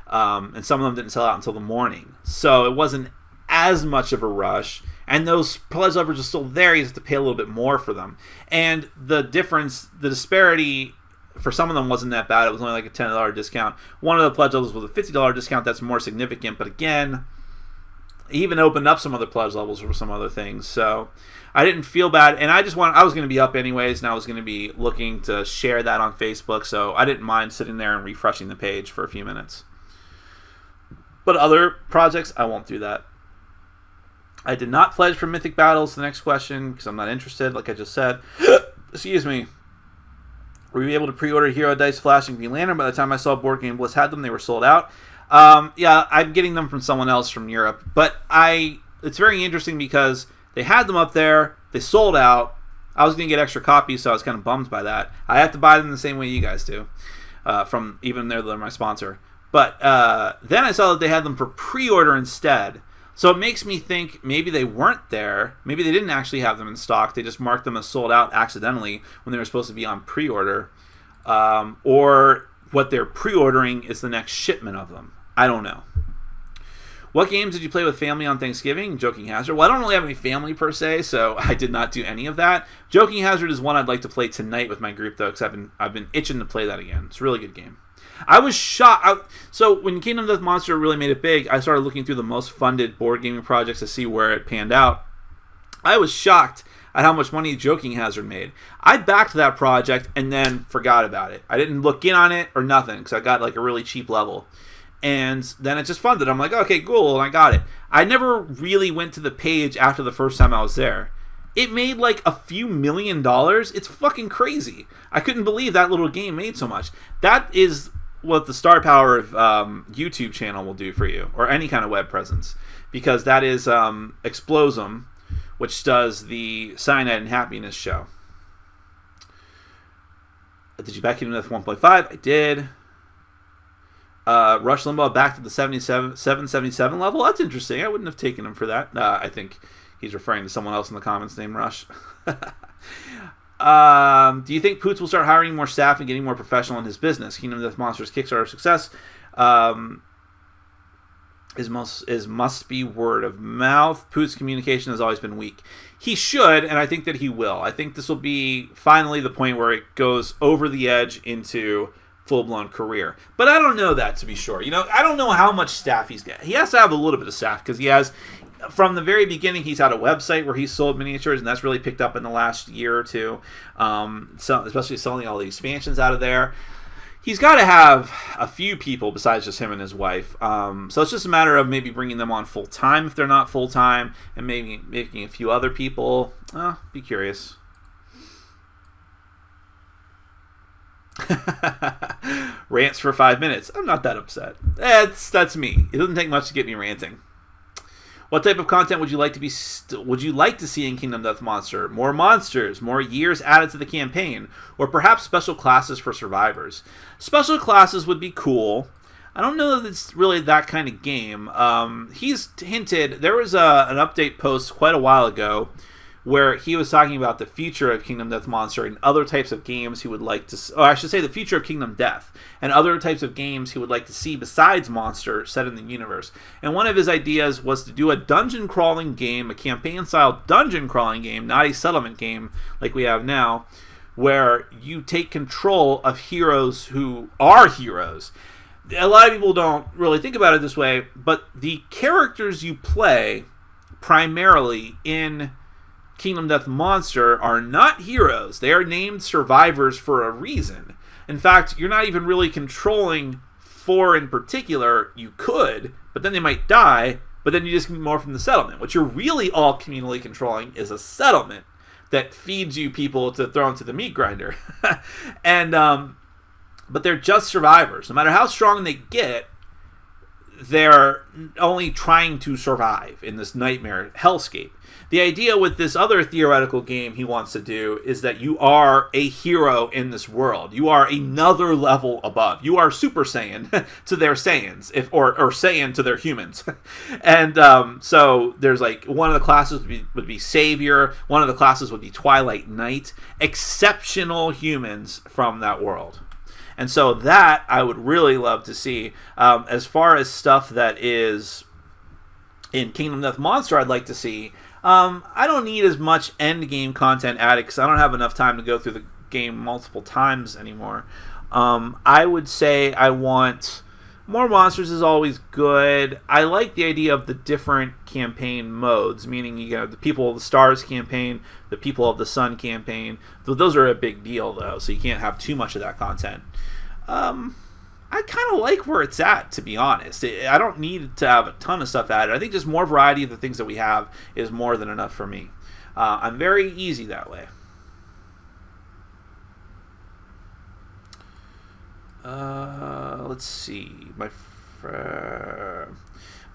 and some of them didn't sell out until the morning. So it wasn't as much of a rush. And those pledge levels are still there. You have to pay a little bit more for them. And the difference, the disparity, for some of them wasn't that bad. It was only like a $10 discount. One of the pledge levels was a $50 discount. That's more significant. But again, he even opened up some other pledge levels for some other things. So I didn't feel bad. And I was going to be up anyways, and I was going to be looking to share that on Facebook. So I didn't mind sitting there and refreshing the page for a few minutes. But other projects, I won't do that. I did not pledge for Mythic Battles, the next question, because I'm not interested, like I just said. Excuse me. Were you able to pre-order Hero Dice Flash and Green Lantern? By the time I saw Board Game Bliss had them, they were sold out. Yeah, I'm getting them from someone else from Europe. But it's very interesting because they had them up there, they sold out. I was going to get extra copies, so I was kind of bummed by that. I have to buy them the same way you guys do, from even though they're my sponsor. But then I saw that they had them for pre-order instead. So it makes me think maybe they weren't there. Maybe they didn't actually have them in stock. They just marked them as sold out accidentally when they were supposed to be on pre-order. Or what they're pre-ordering is the next shipment of them. I don't know. What games did you play with family on Thanksgiving? Joking Hazard. Well, I don't really have any family per se, so I did not do any of that. Joking Hazard is one I'd like to play tonight with my group, though, because I've been itching to play that again. It's a really good game. I was shocked. So when Kingdom Death Monster really made it big, I started looking through the most funded board gaming projects to see where it panned out. I was shocked at how much money Joking Hazard made. I backed that project and then forgot about it. I didn't look in on it or nothing because I got like a really cheap level. And then it just funded. I'm like, okay, cool, and I got it. I never really went to the page after the first time I was there. It made like a few $1 million. It's fucking crazy. I couldn't believe that little game made so much. That is what the star power of YouTube channel will do for you, or any kind of web presence, because that is Explosum, which does the Cyanide and Happiness show. Did you back Kingdom Death 1.5? I did. Rush Limbaugh back to the 777 level. That's interesting. I wouldn't have taken him for that. I think he's referring to someone else in the comments named Rush. Do you think Poots will start hiring more staff and getting more professional in his business? Kingdom Death Monster's Kickstarter success must be word of mouth. Poots' communication has always been weak. He should, and I think that he will. I think this will be finally the point where it goes over the edge into full-blown career. But I don't know that, to be sure. I don't know how much staff he's got. He has to have a little bit of staff because he has, from the very beginning, he's had a website where he's sold miniatures, and that's really picked up in the last year or two, especially selling all the expansions out of there. He's got to have a few people besides just him and his wife. So it's just a matter of maybe bringing them on full-time if they're not full-time, and maybe making a few other people. Be curious. Rants for 5 minutes. I'm not that upset. That's me. It doesn't take much to get me ranting. What type of content would you like to see in Kingdom Death Monster? More monsters, more years added to the campaign, or perhaps special classes for survivors? Special classes would be cool. I don't know that it's really that kind of game. He's hinted. There was an update post quite a while ago where he was talking about the future of Kingdom Death Monster and other types of games he would like to, or I should say the future of Kingdom Death and other types of games he would like to see besides Monster set in the universe. And one of his ideas was to do a dungeon crawling game, a campaign style dungeon crawling game, not a settlement game like we have now, where you take control of heroes who are heroes. A lot of people don't really think about it this way, but the characters you play primarily in Kingdom Death Monster are not heroes. They are named survivors for a reason. In fact, you're not even really controlling 4 in particular. You could, but then they might die, but then you just get more from the settlement. What you're really all communally controlling is a settlement that feeds you people to throw into the meat grinder. And but they're just survivors. No matter how strong they get, they're only trying to survive in this nightmare hellscape. The idea with this other theoretical game he wants to do is that you are a hero in this world. You are another level above. You are Super Saiyan to their Saiyans, or Saiyan to their humans. And so there's like one of the classes would be Savior. One of the classes would be Twilight Knight. Exceptional humans from that world. And so that I would really love to see. As far as stuff that is in Kingdom Death Monster, I'd like to see. I don't need as much end game content added because I don't have enough time to go through the game multiple times anymore. I would say I want more monsters is always good. I like the idea of the different campaign modes, meaning you got the People of the Stars campaign, the People of the Sun campaign. Those are a big deal, though, so you can't have too much of that content. I kind of like where it's at, to be honest. I don't need to have a ton of stuff added. I think just more variety of the things that we have is more than enough for me. I'm very easy that way. Let's see. My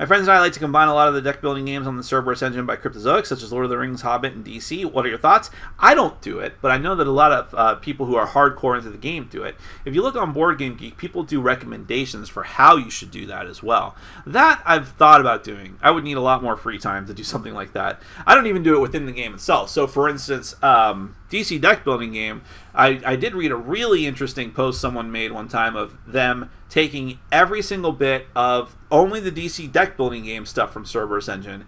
friends and I like to combine a lot of the deck building games on the Cerberus engine by Cryptozoic, such as Lord of the Rings, Hobbit, and DC. What are your thoughts? I don't do it, but I know that a lot of people who are hardcore into the game do it. If you look on Board Game Geek, people do recommendations for how you should do that as well. That I've thought about doing. I would need a lot more free time to do something like that. I don't even do it within the game itself. So, for instance, DC deck building game, I did read a really interesting post someone made one time of them taking every single bit of only the DC deck building game stuff from Cerberus Engine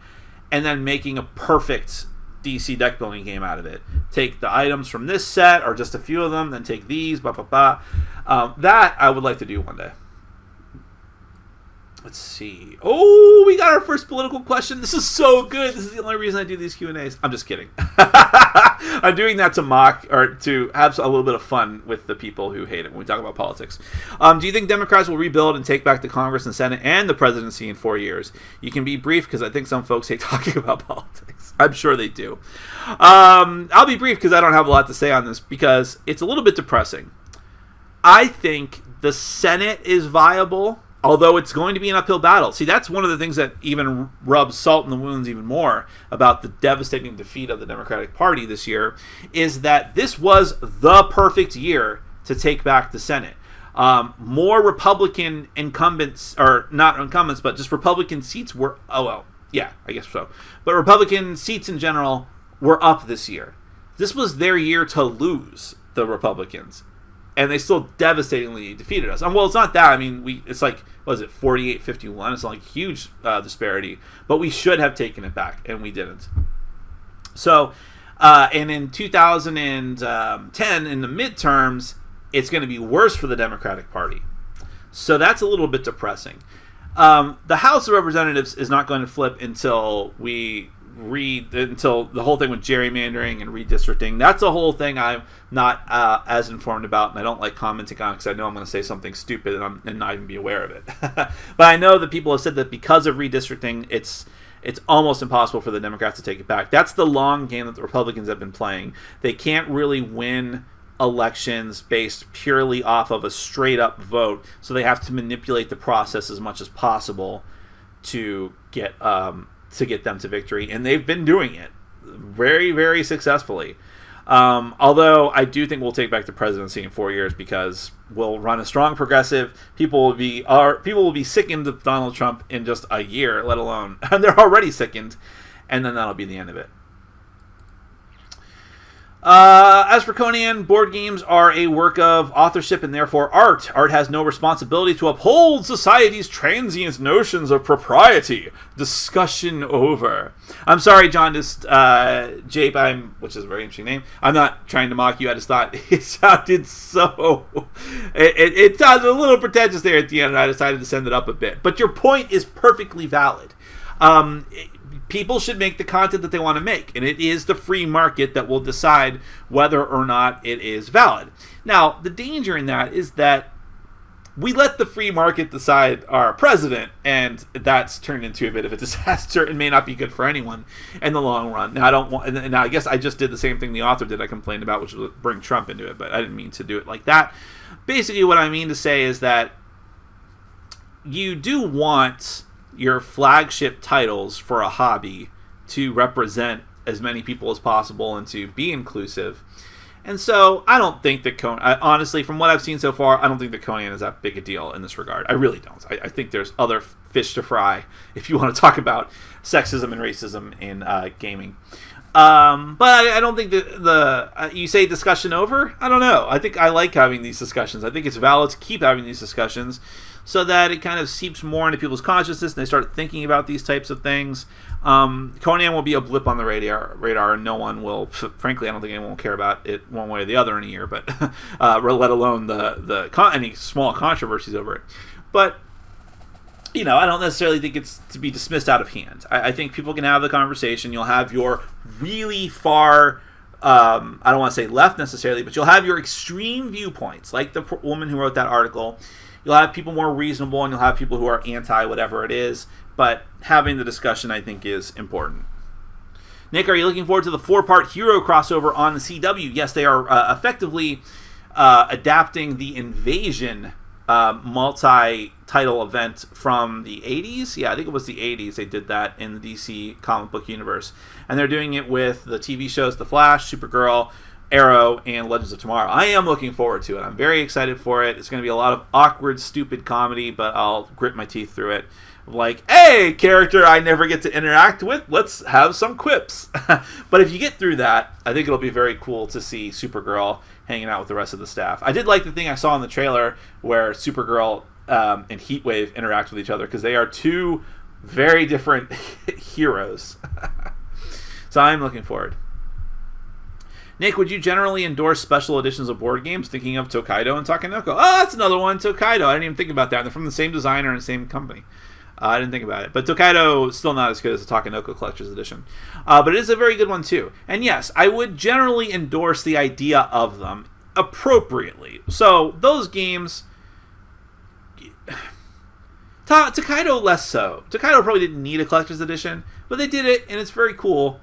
and then making a perfect DC deck building game out of it. Take the items from this set or just a few of them, then take these, that I would like to do one day. Let's see. Oh, we got our first political question. This is so good. This is the only reason I do these Q&As. I'm just kidding. I'm doing that to mock or to have a little bit of fun with the people who hate it when we talk about politics. Do you think Democrats will rebuild and take back the Congress and Senate and the presidency in 4 years? You can be brief because I think some folks hate talking about politics. I'm sure they do. I'll be brief because I don't have a lot to say on this because it's a little bit depressing. I think the Senate is viable, although it's going to be an uphill battle. See, that's one of the things that even rubs salt in the wounds even more about the devastating defeat of the Democratic Party this year, is that this was the perfect year to take back the Senate. More Republican incumbents, or not incumbents, but just Republican seats were, I guess so. But Republican seats in general were up this year. This was their year to lose, the Republicans. And they still devastatingly defeated us. Well, it's not that. I mean, it's like, what is it, 48-51? It's not like a huge disparity. But we should have taken it back, and we didn't. So, and in 2010, in the midterms, it's going to be worse for the Democratic Party. So that's a little bit depressing. The House of Representatives is not going to flip until until the whole thing with gerrymandering and redistricting. That's a whole thing I'm not as informed about, and I don't like commenting on because I know I'm going to say something stupid and not even be aware of it. But I know that people have said that because of redistricting, it's almost impossible for the Democrats to take it back. That's the long game that the Republicans have been playing. They can't really win elections based purely off of a straight-up vote, so they have to manipulate the process as much as possible to get them to victory, and they've been doing it very, very successfully. Although I do think we'll take back the presidency in 4 years because we'll run a strong progressive. People will be sickened of Donald Trump in just a year, let alone, and they're already sickened, and then that'll be the end of it. As for Conan, board games are a work of authorship and therefore art. Art has no responsibility to uphold society's transient notions of propriety. Discussion over. I'm sorry, John, Jape, which is a very interesting name. I'm not trying to mock you. I just thought it sounded so... It sounded a little pretentious there at the end, and I decided to send it up a bit. But your point is perfectly valid. People should make the content that they want to make, and it is the free market that will decide whether or not it is valid. Now, the danger in that is that we let the free market decide our president, and that's turned into a bit of a disaster and may not be good for anyone in the long run. Now, I guess I just did the same thing the author did I complained about, which was bring Trump into it, but I didn't mean to do it like that. Basically, what I mean to say is that you do want your flagship titles for a hobby to represent as many people as possible and to be inclusive. And so I don't think that honestly, from what I've seen so far, I don't think that Conan is that big a deal in this regard. I really don't. I think there's other fish to fry if you want to talk about sexism and racism in gaming. But I don't think that you say discussion over? I don't know. I think I like having these discussions. I think it's valid to keep having these discussions so that it kind of seeps more into people's consciousness and they start thinking about these types of things. Conan will be a blip on the radar, and no one will, frankly, I don't think anyone will care about it one way or the other in a year, but let alone any small controversies over it. But, I don't necessarily think it's to be dismissed out of hand. I think people can have the conversation. You'll have your really far, I don't want to say left necessarily, but you'll have your extreme viewpoints, like the woman who wrote that article. You'll have people more reasonable, and you'll have people who are anti whatever it is. But having the discussion, I think, is important. Nick, are you looking forward to the 4-part Hero crossover on the CW? Yes, they are effectively adapting the Invasion multi-title event from the 80s. Yeah, I think it was the 80s they did that in the DC comic book universe. And they're doing it with the TV shows The Flash, Supergirl, Arrow, and Legends of Tomorrow. I am looking forward to it. I'm very excited for it. It's going to be a lot of awkward, stupid comedy, but I'll grit my teeth through it. Like, hey, character I never get to interact with, let's have some quips. But if you get through that, I think it'll be very cool to see Supergirl hanging out with the rest of the staff. I did like the thing I saw in the trailer where Supergirl and Heatwave interact with each other, because they are two very different heroes. So I'm looking forward. Nick, would you generally endorse special editions of board games? Thinking of Tokaido and Takenoko. Oh, that's another one, Tokaido. I didn't even think about that. They're from the same designer and same company. I didn't think about it. But Tokaido is still not as good as the Takenoko Collector's Edition. But it is a very good one, too. And yes, I would generally endorse the idea of them appropriately. So, those games... Tokaido less so. Tokaido probably didn't need a Collector's Edition, but they did it, and it's very cool.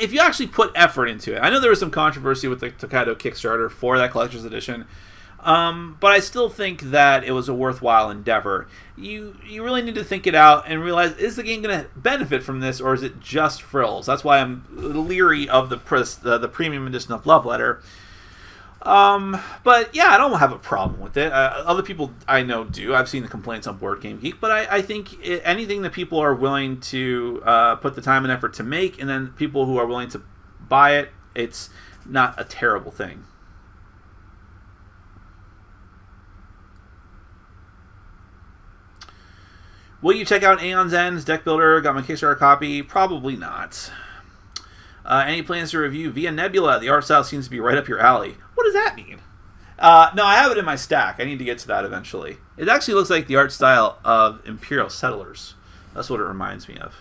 If you actually put effort into it, I know there was some controversy with the Tokaido Kickstarter for that Collector's Edition, but I still think that it was a worthwhile endeavor. You really need to think it out and realize, is the game going to benefit from this, or is it just frills? That's why I'm leery of the premium edition of Love Letter. But yeah, I don't have a problem with it. Other people I know do. I've seen the complaints on Board Game Geek, but I think anything that people are willing to put the time and effort to make, and then people who are willing to buy it, it's not a terrible thing. Will you check out Aeon's End's Deck Builder? Got my Kickstarter copy? Probably not. Any plans to review Via Nebula? The art style seems to be right up your alley. What does that mean? No, I have it in my stack. I need to get to that eventually. It actually looks like the art style of Imperial Settlers. That's what it reminds me of.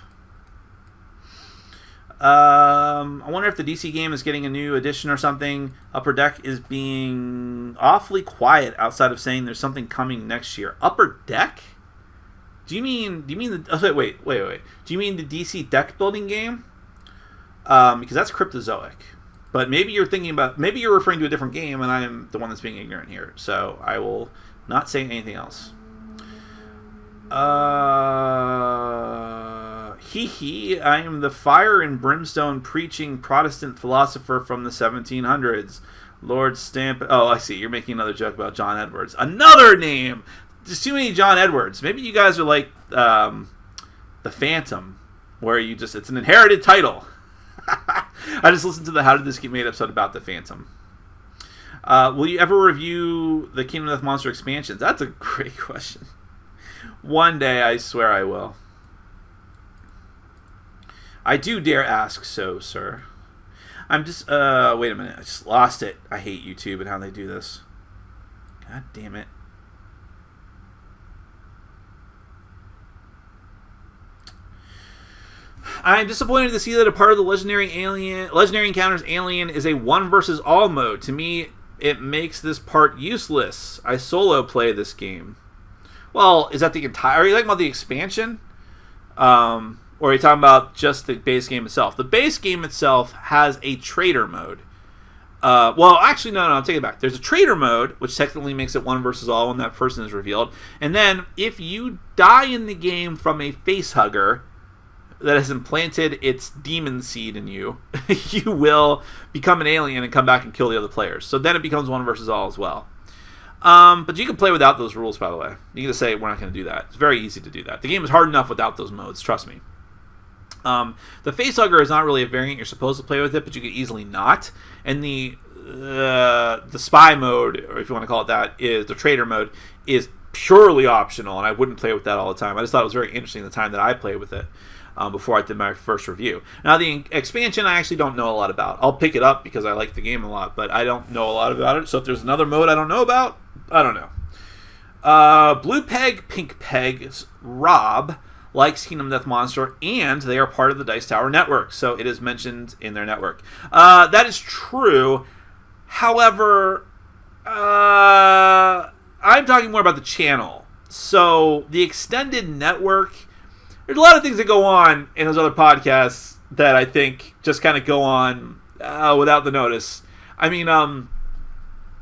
I wonder if the DC game is getting a new edition or something. Upper Deck is being awfully quiet outside of saying there's something coming next year. Upper Deck? Do you mean the... Oh, wait. Do you mean the DC deck building game? Because that's Cryptozoic. But maybe you're referring to a different game, and I am the one that's being ignorant here. So I will not say anything else. I am the fire and brimstone preaching Protestant philosopher from the 1700s. Lord Stamp... Oh, I see. You're making another joke about John Edwards. Another name! There's too many John Edwards. Maybe you guys are like the Phantom, where it's an inherited title. I just listened to the How Did This Get Made episode about the Phantom. Will you ever review the Kingdom Death Monster expansions? That's a great question. One day, I swear I will. I do dare ask so, sir. I'm just, wait a minute. I just lost it. I hate YouTube and how they do this. God damn it. I'm disappointed to see that a part of the Legendary Encounters Alien is a 1 versus all mode. To me, it makes this part useless. I solo play this game. Well, is that the entire... Are you talking about the expansion? Or are you talking about just the base game itself? The base game itself has a trader mode. Well, actually, no, I'll take it back. There's a trader mode, which technically makes it 1 versus all when that person is revealed. And then, if you die in the game from a facehugger that has implanted its demon seed in you, you will become an alien and come back and kill the other players. So then it becomes 1 versus all as well. But you can play without those rules, by the way. You can just say, we're not going to do that. It's very easy to do that. The game is hard enough without those modes, trust me. The facehugger is not really a variant. You're supposed to play with it, but you could easily not. And the spy mode, or if you want to call it that, is the trader mode, is purely optional, and I wouldn't play with that all the time. I just thought it was very interesting the time that I played with it. Before I did my first review. Now, the expansion I actually don't know a lot about. I'll pick it up because I like the game a lot, but I don't know a lot about it. So if there's another mode I don't know about, I don't know. Blue Peg, Pink Peg's Rob likes Kingdom Death Monster, and they are part of the Dice Tower network, so it is mentioned in their network. That is true. However, I'm talking more about the channel. So the extended network... There's a lot of things that go on in those other podcasts that I think just kind of go on without the notice. I mean, I'm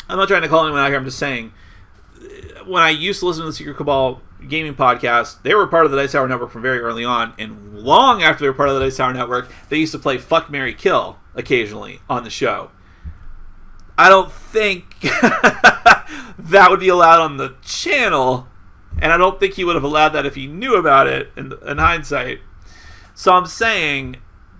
not trying to call anyone out here. I'm just saying, when I used to listen to the Secret Cabal gaming podcast, they were part of the Dice Tower Network from very early on. And long after they were part of the Dice Tower Network, they used to play Fuck, Marry, Kill occasionally on the show. I don't think that would be allowed on the channel. And I don't think he would have allowed that if he knew about it in hindsight. So I'm saying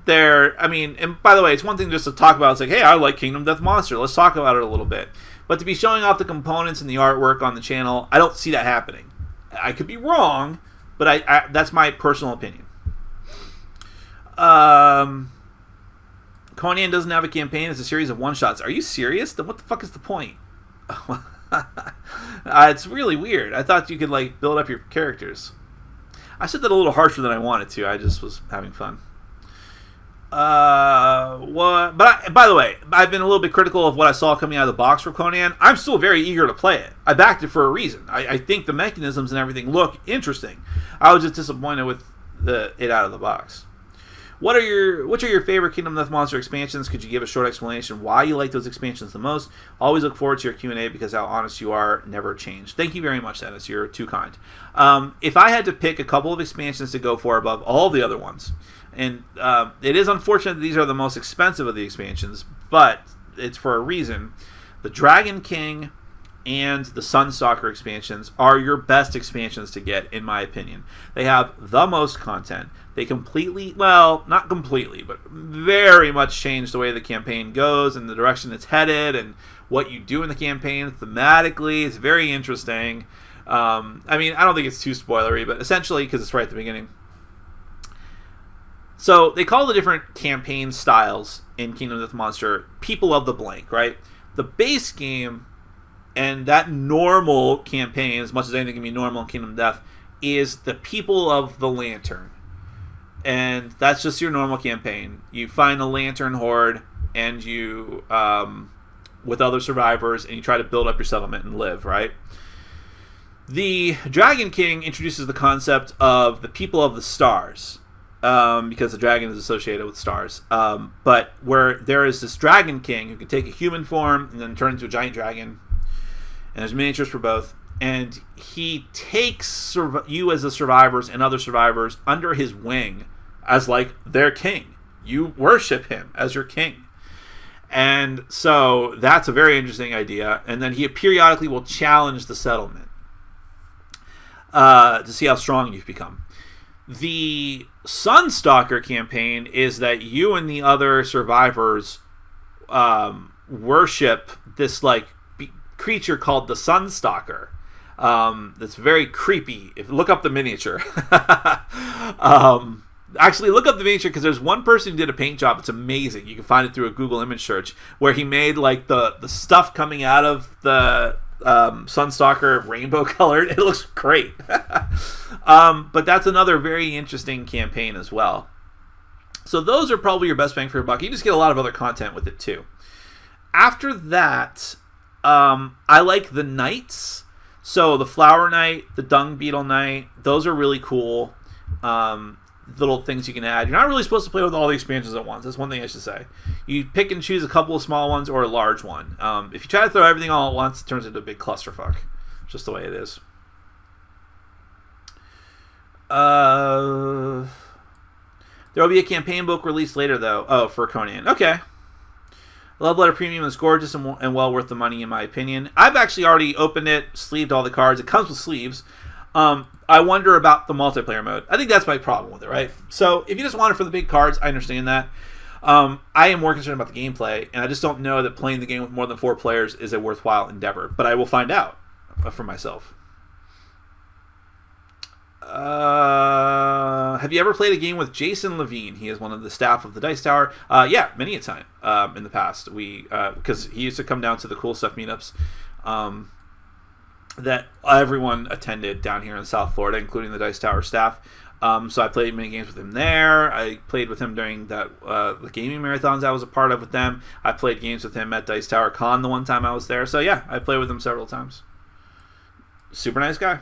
and by the way, it's one thing just to talk about. It's like, hey, I like Kingdom Death Monster. Let's talk about it a little bit. But to be showing off the components and the artwork on the channel, I don't see that happening. I could be wrong, but I that's my personal opinion. Conan doesn't have a campaign. It's a series of one-shots. Are you serious? Then what the fuck is the point? It's really weird. I thought you could build up your characters. I said that a little harsher than I wanted to. I just was having fun. By the way, I've been a little bit critical of what I saw coming out of the box for Conan. I'm still very eager to play it. I backed it for a reason. I think the mechanisms and everything look interesting. I was just disappointed with it out of the box. Which are your favorite Kingdom Death Monster expansions? Could you give a short explanation why you like those expansions the most? Always look forward to your Q&A because how honest you are never change. Thank you very much, Dennis. You're too kind. If I had to pick a couple of expansions to go for above all the other ones, and it is unfortunate that these are the most expensive of the expansions, but it's for a reason. The Dragon King and the Sunstalker expansions are your best expansions to get, in my opinion. They have the most content. They completely, well, not completely, but very much change the way the campaign goes and the direction it's headed and what you do in the campaign thematically. It's very interesting. I don't think it's too spoilery, but essentially, because it's right at the beginning. So they call the different campaign styles in Kingdom Death Monster People of the Blank, right? The base game and that normal campaign, as much as anything can be normal in Kingdom Death, is the People of the Lantern. And that's just your normal campaign. You find the Lantern Horde, and you, with other survivors, and you try to build up your settlement and live, right? The Dragon King introduces the concept of the People of the Stars, because the dragon is associated with stars. But where there is this Dragon King who can take a human form and then turn into a giant dragon, and there's miniatures for both, and he takes you as the survivors and other survivors under his wing as their king. You worship him as your king. And so that's a very interesting idea. And then he periodically will challenge the settlement to see how strong you've become. The Sunstalker campaign is that you and the other survivors worship this like creature called the Sunstalker. That's very creepy. Look up the miniature. Actually, look up the miniature because there's one person who did a paint job. It's amazing. You can find it through a Google image search where he made like the stuff coming out of the Sunstalker rainbow colored. It looks great. But that's another very interesting campaign as well. So those are probably your best bang for your buck. You just get a lot of other content with it too. After that, I like the knights. So the Flower Knight, the Dung Beetle Knight, those are really cool. Little things you can add. You're not really supposed to play with all the expansions at once. That's one thing I should say. You pick and choose a couple of small ones or a large one. If you try to throw everything all at once, it turns into a big clusterfuck. It's just the way it is. There will be a campaign book released later, though. Oh, for Conan. Okay. Love Letter Premium is gorgeous and well worth the money, in my opinion. I've actually already opened it, sleeved all the cards. It comes with sleeves. I wonder about the multiplayer mode. I think that's my problem with it, right? So if you just want it for the big cards, I understand that. I am more concerned about the gameplay, and I just don't know that playing the game with more than 4 players is a worthwhile endeavor. But I will find out for myself. Have you ever played a game with Jason Levine? He is one of the staff of the Dice Tower. Yeah, many a time in the past. Because he used to come down to the Cool Stuff meetups that everyone attended down here in South Florida, including the Dice Tower staff. So I played many games with him there. I played with him during the gaming marathons I was a part of with them. I played games with him at Dice Tower Con the one time I was there. So yeah, I played with him several times. Super nice guy.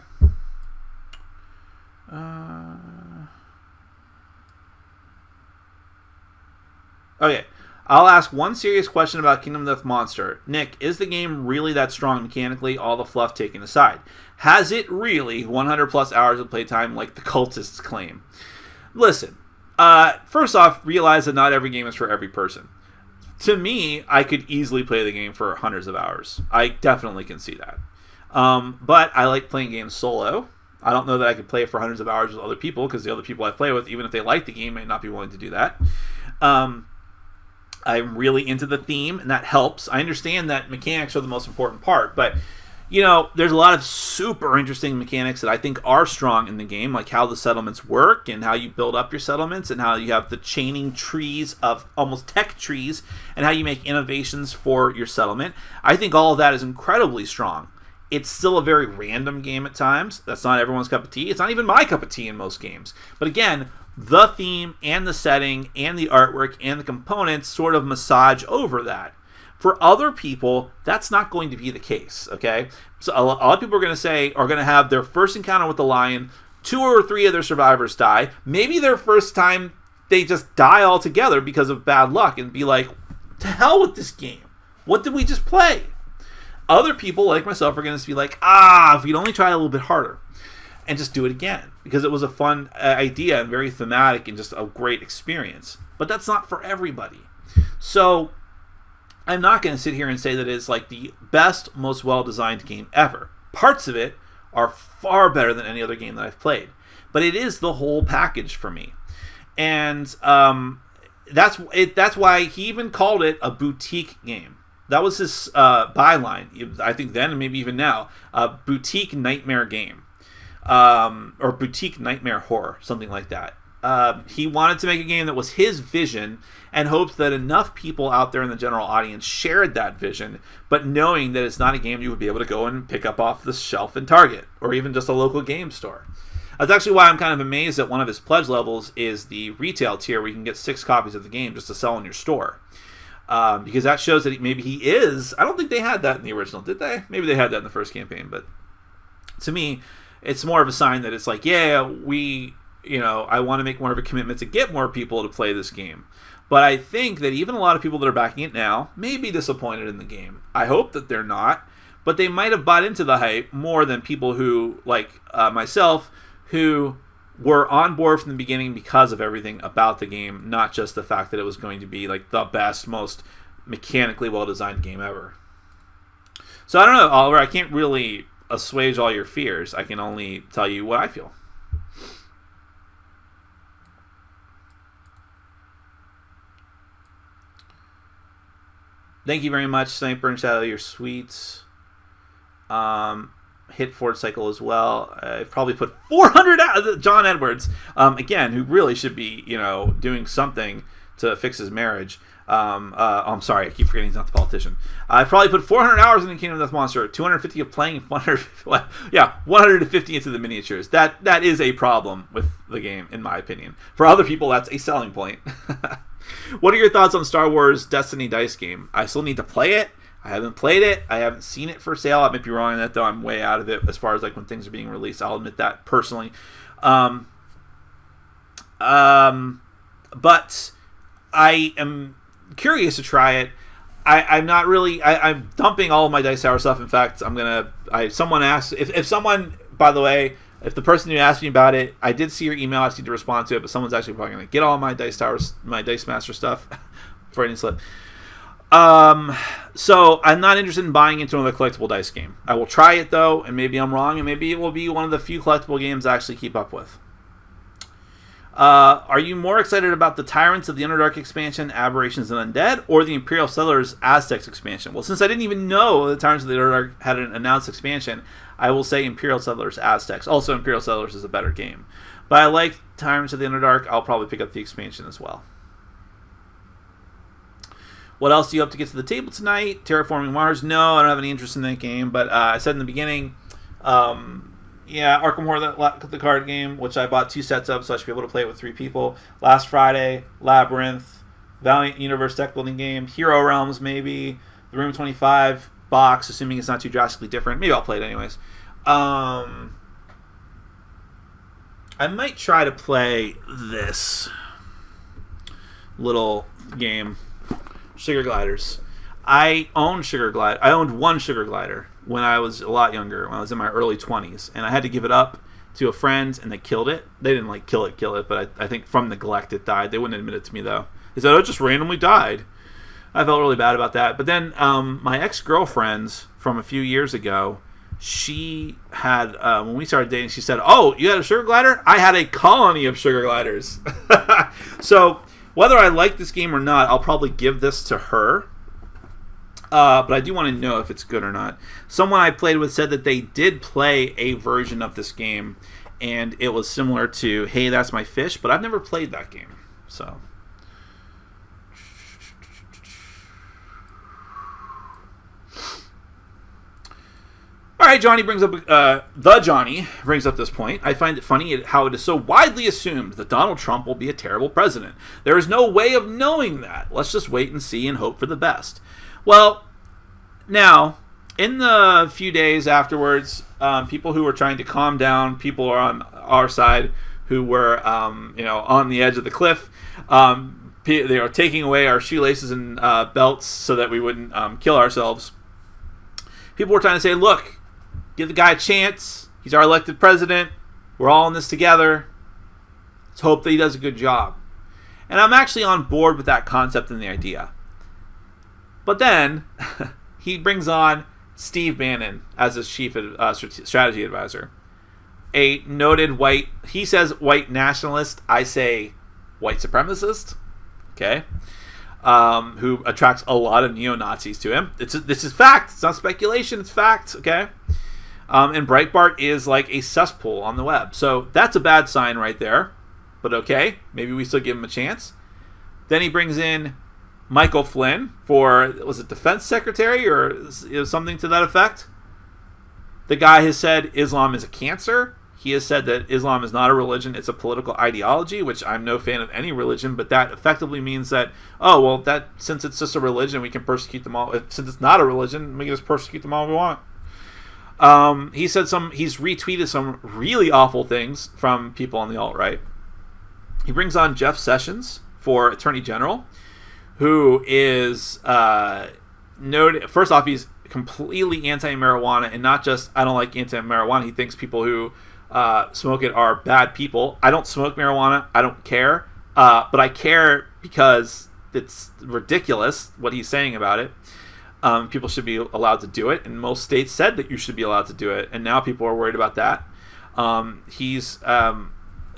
Okay, I'll ask one serious question about Kingdom Death Monster. Nick, is the game really that strong mechanically, all the fluff taken aside? Has it really 100 plus hours of playtime like the cultists claim? Listen, first off, realize that not every game is for every person. To me, I could easily play the game for hundreds of hours. I definitely can see that. But I like playing games solo. I don't know that I could play it for hundreds of hours with other people, because the other people I play with, even if they like the game, may not be willing to do that. I'm really into the theme, and that helps. I understand that mechanics are the most important part, but there's a lot of super interesting mechanics that I think are strong in the game, like how the settlements work and how you build up your settlements and how you have the chaining trees of almost tech trees and how you make innovations for your settlement. I think all of that is incredibly strong. It's still a very random game at times. That's not everyone's cup of tea. It's not even my cup of tea in most games. But again, the theme and the setting and the artwork and the components sort of massage over that. For other people, that's not going to be the case, okay? So a lot of people are going to have their first encounter with the lion, 2 or 3 of their survivors die. Maybe their first time they just die altogether because of bad luck and be like, to hell with this game. What did we just play? Other people, like myself, are going to be like, if we'd only try a little bit harder and just do it again, because it was a fun idea and very thematic and just a great experience. But that's not for everybody. So I'm not going to sit here and say that it's like the best, most well-designed game ever. Parts of it are far better than any other game that I've played. But it is the whole package for me. And that's why he even called it a boutique game. That was his byline, I think then and maybe even now, boutique nightmare game. Or boutique nightmare horror, something like that. He wanted to make a game that was his vision and hoped that enough people out there in the general audience shared that vision, but knowing that it's not a game you would be able to go and pick up off the shelf in Target or even just a local game store. That's actually why I'm kind of amazed that one of his pledge levels is the retail tier where you can get 6 copies of the game just to sell in your store. Because that shows that maybe he is... I don't think they had that in the original, did they? Maybe they had that in the first campaign, but to me, it's more of a sign that it's like, I want to make more of a commitment to get more people to play this game. But I think that even a lot of people that are backing it now may be disappointed in the game. I hope that they're not, but they might have bought into the hype more than people who, like myself, who were on board from the beginning because of everything about the game, not just the fact that it was going to be like the best, most mechanically well-designed game ever. So I don't know, Oliver, I can't really assuage all your fears. I can only tell you what I feel. Thank you very much, Sniper and Shadow. You're sweet. Hit Ford Cycle as well. I've probably put 400 out. John Edwards, again, who really should be, doing something to fix his marriage. I'm sorry, I keep forgetting he's not the politician. I've probably put 400 hours into Kingdom of Death Monster, 250 of playing, 150 into the miniatures. That is a problem with the game, in my opinion. For other people, that's a selling point. What are your thoughts on Star Wars Destiny dice game? I still need to play it. I haven't played it. I haven't seen it for sale. I might be wrong on that, though. I'm way out of it as far as like when things are being released. I'll admit that personally. But I am curious to try it. I'm not really. I'm dumping all of my Dice Tower stuff. In fact, someone asked if someone. By the way, if the person who asked me about it, I did see your email. I just need to respond to it. But someone's actually probably going to get all my Dice Towers, my Dice Master stuff for any slip. So I'm not interested in buying into another collectible dice game. I will try it though, and maybe I'm wrong, and maybe it will be one of the few collectible games I actually keep up with. Are you more excited about the Tyrants of the Underdark expansion, Aberrations and Undead, or the Imperial Settlers Aztecs expansion? Well, since I didn't even know the Tyrants of the Underdark had an announced expansion, I will say Imperial Settlers Aztecs. Also, Imperial Settlers is a better game. But I like Tyrants of the Underdark. I'll probably pick up the expansion as well. What else do you hope to get to the table tonight? Terraforming Mars? No, I don't have any interest in that game. But I said in the beginning, Arkham Horror, the card game, which I bought 2 sets of, so I should be able to play it with 3 people. Last Friday, Labyrinth, Valiant Universe deck building game, Hero Realms maybe, the Room 25 box, assuming it's not too drastically different. Maybe I'll play it anyways. I might try to play this little game. Sugar Gliders. I owned one Sugar Glider when I was a lot younger, when I was in my early 20s, and I had to give it up to a friend, and they killed it. They didn't kill it, but I think from neglect it died. They wouldn't admit it to me though. They said, it just randomly died. I felt really bad about that. But then my ex-girlfriend from a few years ago, she had, when we started dating, she said, oh, you had a Sugar Glider? I had a colony of Sugar Gliders. So whether I like this game or not, I'll probably give this to her. But I do want to know if it's good or not. Someone I played with said that they did play a version of this game, and it was similar to Hey, That's My Fish, but I've never played that game. So, all right, Johnny brings up this point. I find it funny how it is so widely assumed that Donald Trump will be a terrible president. There is no way of knowing that. Let's just wait and see and hope for the best. Well, now, in the few days afterwards, people who were trying to calm down, people are on our side who were, on the edge of the cliff. They are taking away our shoelaces and belts so that we wouldn't kill ourselves. People were trying to say, look, give the guy a chance. He's our elected president. We're all in this together. Let's hope that he does a good job. And I'm actually on board with that concept and the idea. But then he brings on Steve Bannon as his chief strategy advisor. A noted white, he says white nationalist, I say white supremacist. Okay. Who attracts a lot of neo-Nazis to him. This is fact. It's not speculation. It's fact. Okay. And Breitbart is like a cesspool on the web. So that's a bad sign right there. But okay. Maybe we still give him a chance. Then he brings in Michael Flynn for, was it defense secretary or something to that effect? The guy has said Islam is a cancer. He has said that Islam is not a religion, it's a political ideology, which I'm no fan of any religion, but that effectively means that, that since it's just a religion, we can persecute them all. Since it's not a religion, we can just persecute them all we want. He's retweeted some really awful things from people on the alt-right. He brings on Jeff Sessions for Attorney General, who is noted. First off, he's completely anti-marijuana, and not just I don't like anti-marijuana. He thinks people who smoke it are bad people. I don't smoke marijuana. I don't care, but I care because it's ridiculous what he's saying about it. People should be allowed to do it, and most states said that you should be allowed to do it, and now people are worried about that. He's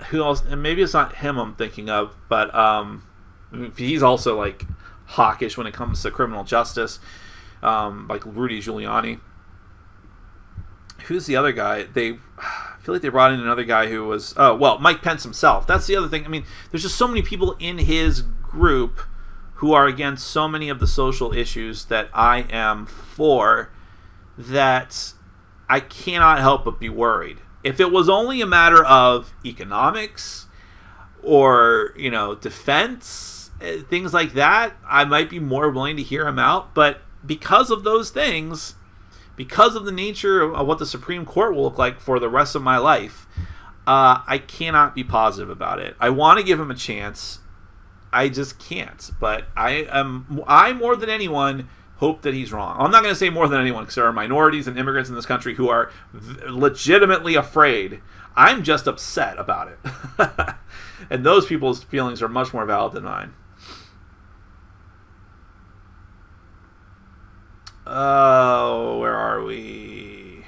who else? And maybe it's not him I'm thinking of, but he's also like hawkish when it comes to criminal justice, like Rudy Giuliani. Who's the other guy? I feel like they brought in another guy who was, Mike Pence himself. That's the other thing. I mean, there's just so many people in his group who are against so many of the social issues that I am for, that I cannot help but be worried. If it was only a matter of economics or, defense, things like that, I might be more willing to hear him out. But because of those things, because of the nature of what the Supreme Court will look like for the rest of my life, I cannot be positive about it. I want to give him a chance. I just can't. But I more than anyone hope that he's wrong. I'm not going to say more than anyone, because there are minorities and immigrants in this country who are legitimately afraid. I'm just upset about it. And those people's feelings are much more valid than mine. Oh, where are we?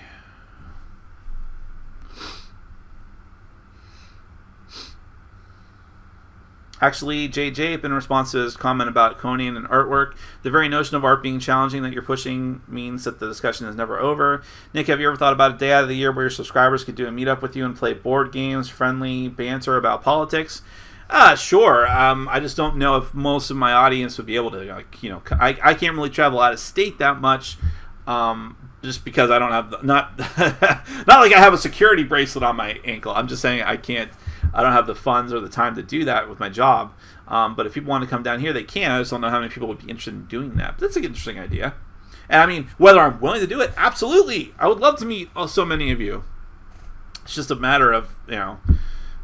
Actually, JJ, in response to his comment about Conan and artwork, the very notion of art being challenging that you're pushing means that the discussion is never over. Nick, have you ever thought about a day out of the year where your subscribers could do a meetup with you and play board games, friendly banter about politics? Sure. I just don't know if most of my audience would be able to, I can't really travel out of state that much, just because I don't have, not like I have a security bracelet on my ankle. I'm just saying I don't have the funds or the time to do that with my job. But if people want to come down here, they can. I just don't know how many people would be interested in doing that. But that's an interesting idea. And I mean, whether I'm willing to do it, absolutely. I would love to meet so many of you. It's just a matter of,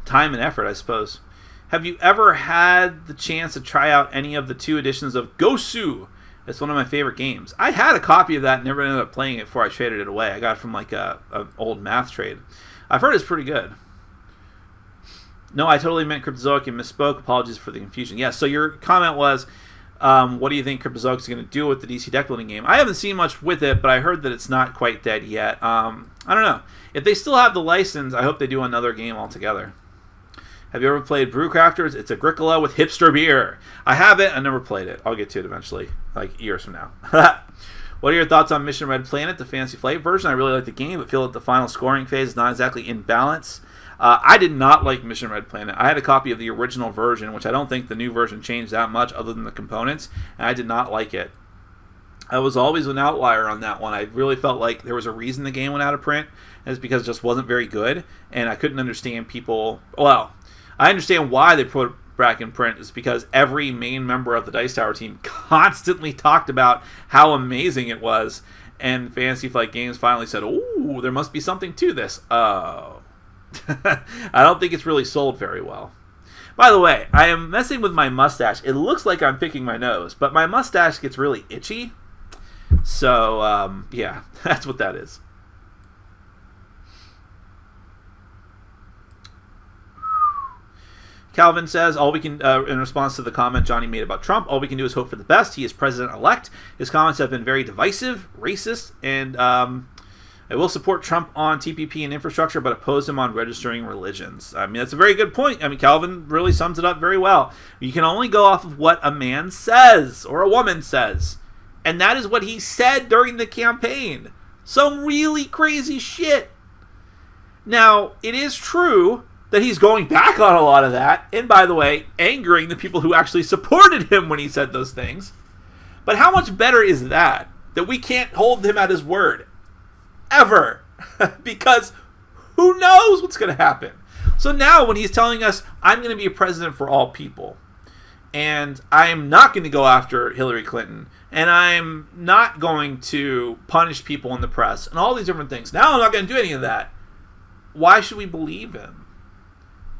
time and effort, I suppose. Have you ever had the chance to try out any of the 2 editions of Gosu? It's one of my favorite games. I had a copy of that and never ended up playing it before I traded it away. I got it from like an old math trade. I've heard it's pretty good. No, I totally meant Cryptozoic and misspoke. Apologies for the confusion. Yes, so your comment was, what do you think Cryptozoic is going to do with the DC deck building game? I haven't seen much with it, but I heard that it's not quite dead yet. I don't know. If they still have the license, I hope they do another game altogether. Have you ever played Brewcrafters? It's Agricola with hipster beer. I have it. I never played it. I'll get to it eventually, like years from now. What are your thoughts on Mission Red Planet, the Fantasy Flight version? I really like the game, but feel that the final scoring phase is not exactly in balance. I did not like Mission Red Planet. I had a copy of the original version, which I don't think the new version changed that much other than the components, and I did not like it. I was always an outlier on that one. I really felt like there was a reason the game went out of print, and it's because it just wasn't very good, and I couldn't understand people. Well, I understand why they put it back in print. Is because every main member of the Dice Tower team constantly talked about how amazing it was, and Fantasy Flight Games finally said, "Ooh, there must be something to this." Oh. I don't think it's really sold very well. By the way, I am messing with my mustache. It looks like I'm picking my nose, but my mustache gets really itchy. So, yeah, that's what that is. Calvin says, all we can, in response to the comment Johnny made about Trump, all we can do is hope for the best. He is president-elect. His comments have been very divisive, racist, and I will support Trump on TPP and infrastructure, but oppose him on registering religions. I mean, that's a very good point. I mean, Calvin really sums it up very well. You can only go off of what a man says or a woman says. And that is what he said during the campaign. Some really crazy shit. Now, it is true that he's going back on a lot of that. And by the way, angering the people who actually supported him when he said those things. But how much better is that? That we can't hold him at his word. Ever. Because who knows what's going to happen. So now when he's telling us, I'm going to be a president for all people, and I'm not going to go after Hillary Clinton, and I'm not going to punish people in the press, and all these different things. Now I'm not going to do any of that. Why should we believe him?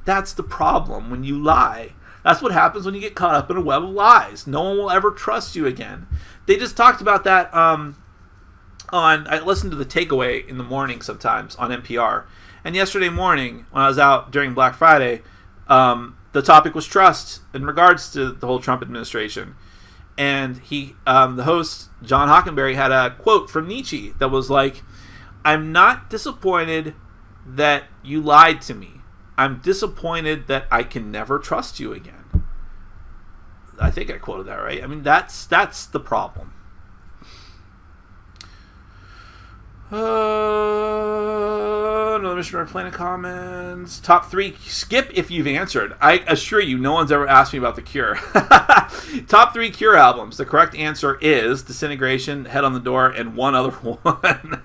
That's the problem when you lie. That's what happens when you get caught up in a web of lies. No one will ever trust you again. They just talked about that I listen to The Takeaway in the morning sometimes on NPR. And yesterday morning, when I was out during Black Friday, the topic was trust in regards to the whole Trump administration. And the host, John Hockenberry, had a quote from Nietzsche that was like, I'm not disappointed that you lied to me. I'm disappointed that I can never trust you again. I think I quoted that right. I mean, that's the problem. Another Missionary Planet comments. Top 3 skip if you've answered. I assure you, no one's ever asked me about The Cure. Top 3 Cure albums. The correct answer is Disintegration, Head on the Door, and one other one.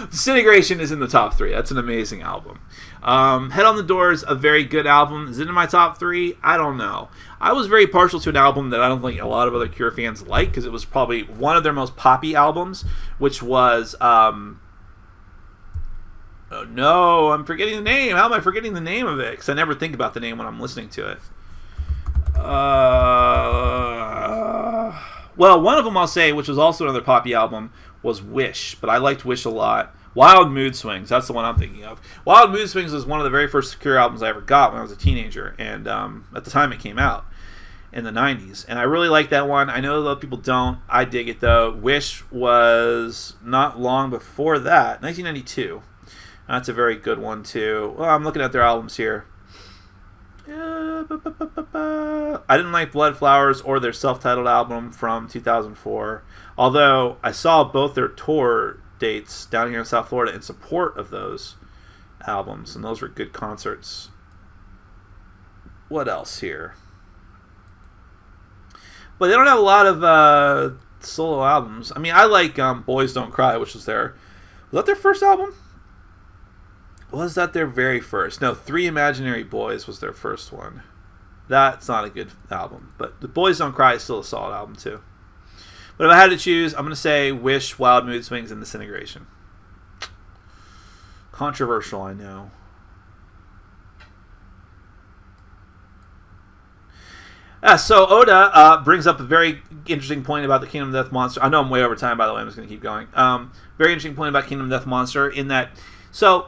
Disintegration is in the top 3. That's an amazing album. Head on the Door is a very good album. Is it in my top 3? I don't know. I was very partial to an album that I don't think a lot of other Cure fans like, because it was probably one of their most poppy albums, which was... oh no, I'm forgetting the name. How am I forgetting the name of it? Because I never think about the name when I'm listening to it. Well, one of them I'll say, which was also another poppy album, was Wish, but I liked Wish a lot. Wild Mood Swings, that's the one I'm thinking of. Wild Mood Swings was one of the very first Cure albums I ever got when I was a teenager, and at the time it came out in the 90s, and I really like that one. I know a lot of people don't. I dig it, though. Wish was not long before that, 1992. That's a very good one, too. Well, I'm looking at their albums here. I didn't like Blood Flowers or their self-titled album from 2004, although I saw both their tour dates down here in South Florida in support of those albums, and those were good concerts. What else here? But they don't have a lot of solo albums. I mean, I like Boys Don't Cry, which was was that their first album? Was that their very first? No, Three Imaginary Boys was their first one. That's not a good album, but The Boys Don't Cry is still a solid album too. But if I had to choose, I'm going to say Wish, Wild Mood Swings, and Disintegration. Controversial, I know. So Oda brings up a very interesting point about the Kingdom of Death Monster. I know I'm way over time, by the way. I'm just going to keep going. Very interesting point about Kingdom of Death Monster in that... So...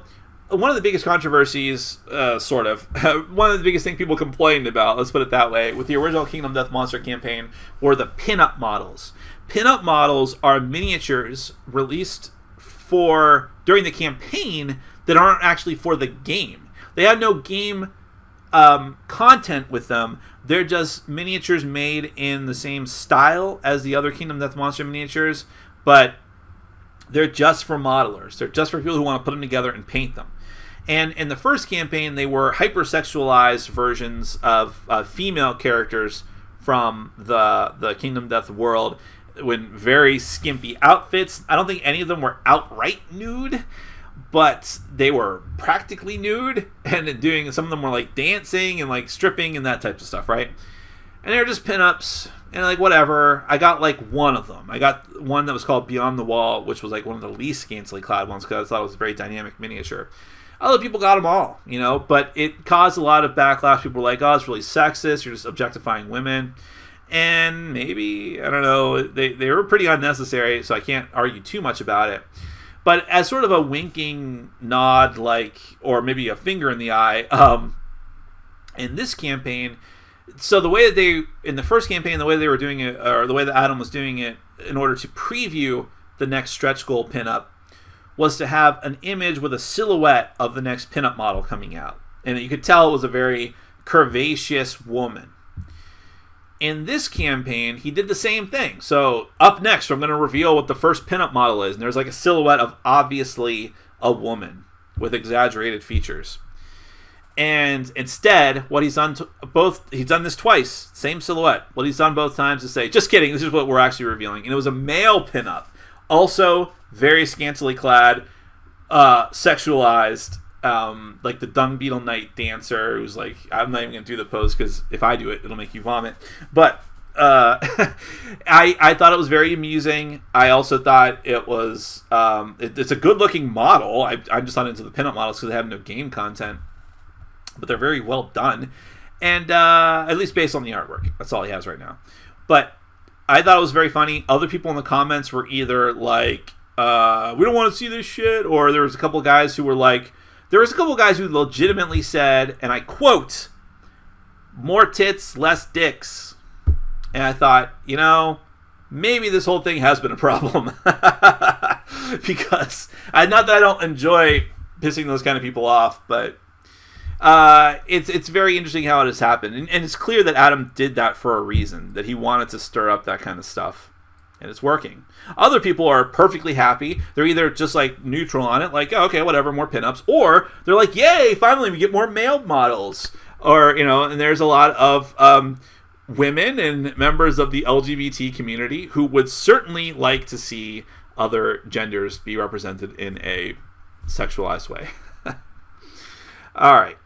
One of the biggest controversies, one of the biggest things people complained about, let's put it that way, with the original Kingdom Death Monster campaign were the pin-up models. Pin-up models are miniatures released during the campaign that aren't actually for the game. They have no game content with them. They're just miniatures made in the same style as the other Kingdom Death Monster miniatures, but they're just for modelers. They're just for people who want to put them together and paint them. And in the first campaign, they were hypersexualized versions of female characters from the Kingdom Death world with very skimpy outfits. I don't think any of them were outright nude, but they were practically nude, and some of them were like dancing and like stripping and that type of stuff, right? And they were just pinups. And like whatever, I got like one of them. I got one that was called Beyond the Wall, which was like one of the least scantily clad ones because I thought it was a very dynamic miniature. Other people got them all, but it caused a lot of backlash. People were like, oh, it's really sexist. You're just objectifying women. And maybe, I don't know, they were pretty unnecessary, so I can't argue too much about it. But as sort of a winking nod, or maybe a finger in the eye, in this campaign... So the way that in the first campaign, the way they were doing it, or the way that Adam was doing it in order to preview the next stretch goal pinup, was to have an image with a silhouette of the next pinup model coming out. And you could tell it was a very curvaceous woman. In this campaign, he did the same thing. So up next, I'm going to reveal what the first pinup model is. And there's like a silhouette of obviously a woman with exaggerated features. And instead, what he's done he's done this twice, same silhouette. What he's done both times is say, just kidding, this is what we're actually revealing. And it was a male pinup, also very scantily clad, sexualized, like the Dung Beetle Knight dancer who's like, I'm not even going to do the pose because if I do it, it'll make you vomit. But I thought it was very amusing. I also thought it was, it's a good looking model. I'm just not into the pinup models because they have no game content. But they're very well done, and at least based on the artwork. That's all he has right now. But I thought it was very funny. Other people in the comments were either like, we don't want to see this shit, or there was a couple guys who were like, there was a couple guys who legitimately said, and I quote, more tits, less dicks. And I thought, maybe this whole thing has been a problem. Because, not that I don't enjoy pissing those kind of people off, but... It's very interesting how it has happened, and it's clear that Adam did that for a reason, that he wanted to stir up that kind of stuff, and it's working. Other people are perfectly happy. They're either just like neutral on it, like, oh, okay, whatever, more pinups, or they're like, yay, finally we get more male models, or and there's a lot of women and members of the LGBT community who would certainly like to see other genders be represented in a sexualized way. All right.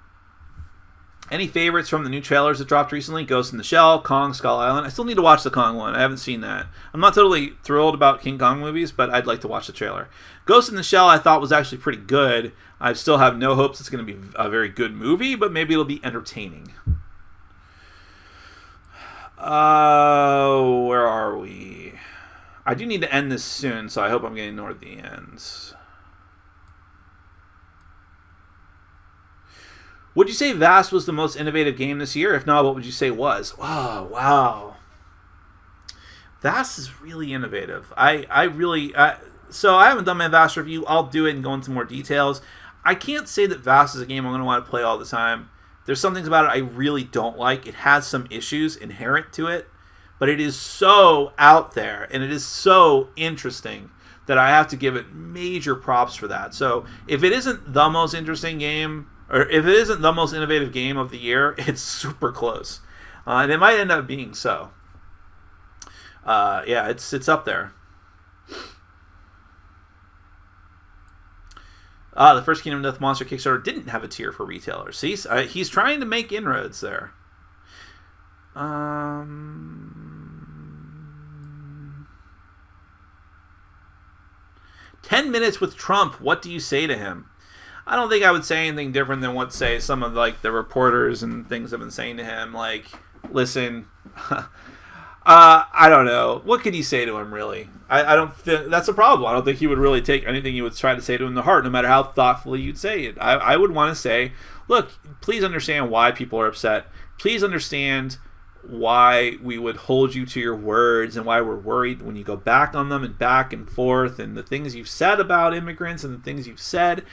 Any favorites from the new trailers that dropped recently? Ghost in the Shell, Kong, Skull Island. I still need to watch the Kong one. I haven't seen that. I'm not totally thrilled about King Kong movies, but I'd like to watch the trailer. Ghost in the Shell I thought was actually pretty good. I still have no hopes it's going to be a very good movie, but maybe it'll be entertaining. Where are we? I do need to end this soon, so I hope I'm getting toward the end. Would you say Vast was the most innovative game this year? If not, what would you say was? Oh, wow. Vast is really innovative. So I haven't done my Vast review. I'll do it and go into more details. I can't say that Vast is a game I'm going to want to play all the time. There's some things about it I really don't like. It has some issues inherent to it, but it is so out there and it is so interesting that I have to give it major props for that. So if it isn't the most interesting game, or if it isn't the most innovative game of the year, it's super close. And it might end up being so. Yeah, it's up there. The first Kingdom Death Monster Kickstarter didn't have a tier for retailers. See, he's trying to make inroads there. 10 minutes with Trump. What do you say to him? I don't think I would say anything different than what, say, some of like the reporters and things have been saying to him. Like, listen, I don't know. What could you say to him, really? I don't think that's a problem. I don't think he would really take anything you would try to say to him to heart, no matter how thoughtfully you'd say it. I would want to say, look, please understand why people are upset. Please understand why we would hold you to your words and why we're worried when you go back on them and back and forth, and the things you've said about immigrants and the things you've said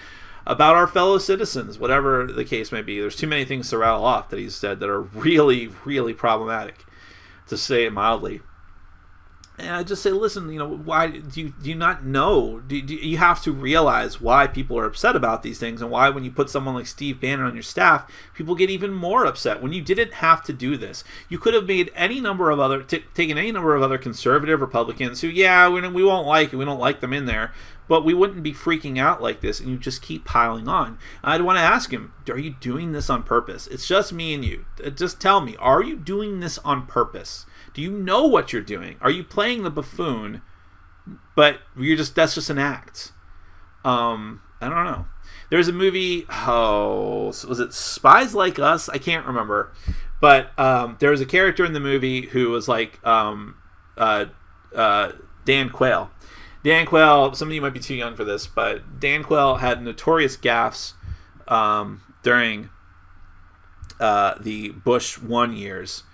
about our fellow citizens, whatever the case may be. There's too many things to rattle off that he's said that are really, really problematic, to say it mildly. And I just say, listen, why do you not know? Do you have to realize why people are upset about these things, and why when you put someone like Steve Bannon on your staff, people get even more upset when you didn't have to do this. You could have made any number of other, taken any number of other conservative Republicans who, yeah, we won't like it, we don't like them in there, but we wouldn't be freaking out like this, and you just keep piling on. I'd want to ask him, are you doing this on purpose? It's just me and you. Just tell me, are you doing this on purpose? Do you know what you're doing? Are you playing the buffoon, but that's just an act? I don't know. There's a movie, was it Spies Like Us? I can't remember. But there was a character in the movie who was like Dan Quayle. Dan Quayle, some of you might be too young for this, but Dan Quayle had notorious gaffes during the Bush 1 years.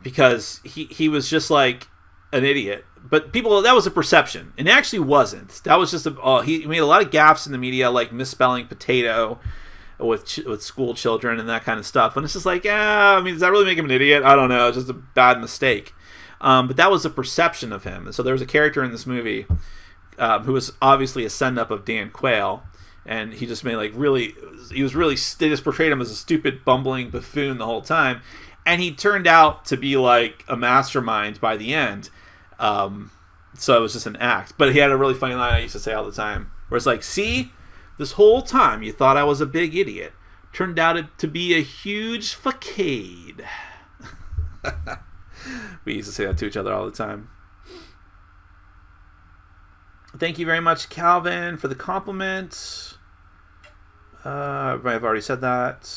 Because he was just like an idiot, but that was a perception, and it actually wasn't. That was just he made a lot of gaffes in the media, like misspelling potato with school children and that kind of stuff. And it's just like, does that really make him an idiot? I don't know. It's just a bad mistake. But that was a perception of him. And so there was a character in this movie who was obviously a send-up of Dan Quayle, and he just made they just portrayed him as a stupid, bumbling buffoon the whole time. And he turned out to be like a mastermind by the end. So it was just an act. But he had a really funny line I used to say all the time, where it's like, see, this whole time you thought I was a big idiot. Turned out to be a huge facade. We used to say that to each other all the time. Thank you very much, Calvin, for the compliment. I've already said that.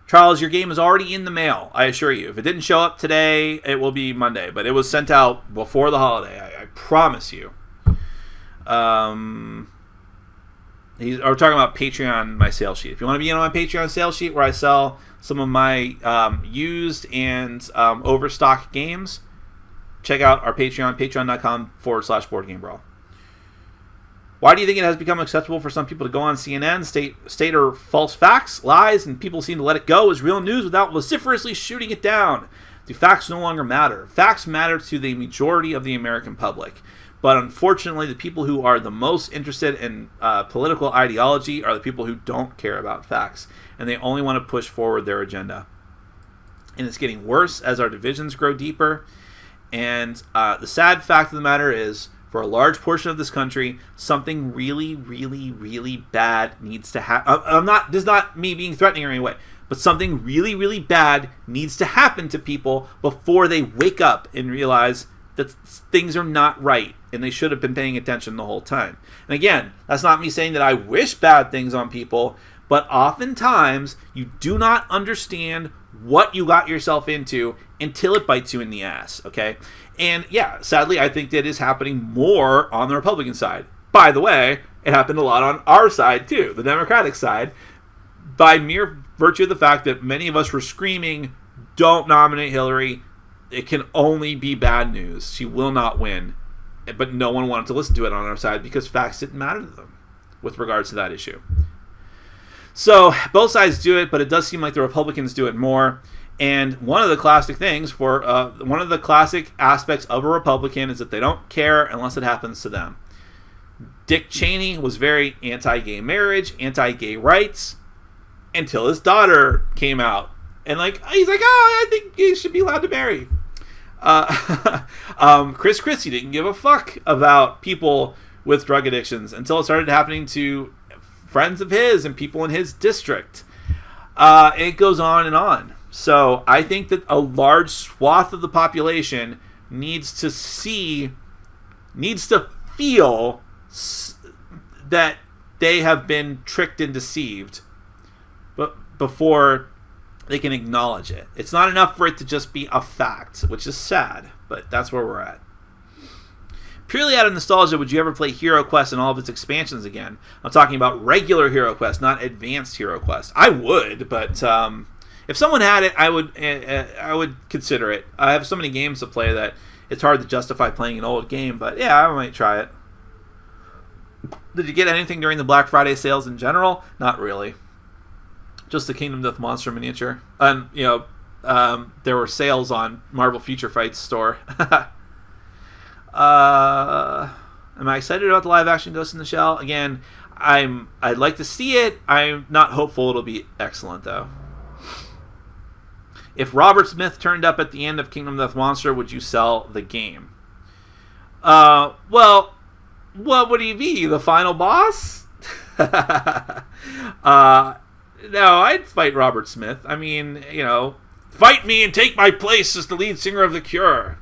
Charles, your game is already in the mail, I assure you. If it didn't show up today, it will be Monday. But it was sent out before the holiday, I promise you. We're talking about Patreon, my sales sheet. If you want to be in on my Patreon sales sheet, where I sell some of my used and overstock games, check out our Patreon, patreon.com/BoardGameBrawl. Why do you think it has become acceptable for some people to go on CNN, state or false facts, lies, and people seem to let it go as real news without vociferously shooting it down? Do facts no longer matter? Facts matter to the majority of the American public. But unfortunately, the people who are the most interested in political ideology are the people who don't care about facts. And they only want to push forward their agenda. And it's getting worse as our divisions grow deeper. And the sad fact of the matter is, for a large portion of this country, something really, really, really bad needs to happen. This is not me being threatening in any way. But something really, really bad needs to happen to people before they wake up and realize that things are not right, and they should have been paying attention the whole time. And again, that's not me saying that I wish bad things on people, but oftentimes you do not understand what you got yourself into until it bites you in the ass, okay? And yeah, sadly, I think that is happening more on the Republican side. By the way, it happened a lot on our side too, the Democratic side, by mere virtue of the fact that many of us were screaming, don't nominate Hillary. It can only be bad news. She will not win. But no one wanted to listen to it on our side because facts didn't matter to them with regards to that issue. So both sides do it, but it does seem like the Republicans do it more. And one of the classic things one of the classic aspects of a Republican is that they don't care unless it happens to them. Dick Cheney was very anti-gay marriage, anti-gay rights, until his daughter came out. And he's like, I think he should be allowed to marry. Chris Christie didn't give a fuck about people with drug addictions until it started happening to friends of his and people in his district. It goes on and on. So I think that a large swath of the population needs to feel that they have been tricked and deceived, but before they can acknowledge it. It's not enough for it to just be a fact, which is sad, but that's where we're at. Purely out of nostalgia, would you ever play Hero Quest and all of its expansions again? I'm talking about regular Hero Quest, not advanced Hero Quest. I would, but if someone had it, I would consider it. I have so many games to play that it's hard to justify playing an old game, but yeah, I might try it. Did you get anything during the Black Friday sales in general? Not really. Just the Kingdom Death Monster miniature. And, there were sales on Marvel Future Fights store. Am I excited about the live action Ghost in the Shell? Again, I'd like to see it. I'm not hopeful it'll be excellent, though. If Robert Smith turned up at the end of Kingdom Death Monster, would you sell the game? Well, what would he be? The final boss? No, I'd fight Robert Smith. I mean, fight me and take my place as the lead singer of The Cure.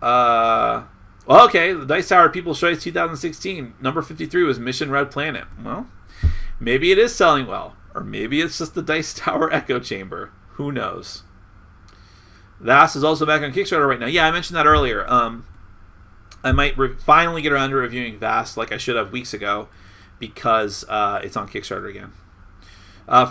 Well, okay, the Dice Tower People's Choice 2016, number 53 was Mission Red Planet. Well, maybe it is selling well. Or maybe it's just the Dice Tower Echo Chamber. Who knows? Vast is also back on Kickstarter right now. Yeah, I mentioned that earlier. I might finally get around to reviewing Vast like I should have weeks ago, because it's on Kickstarter again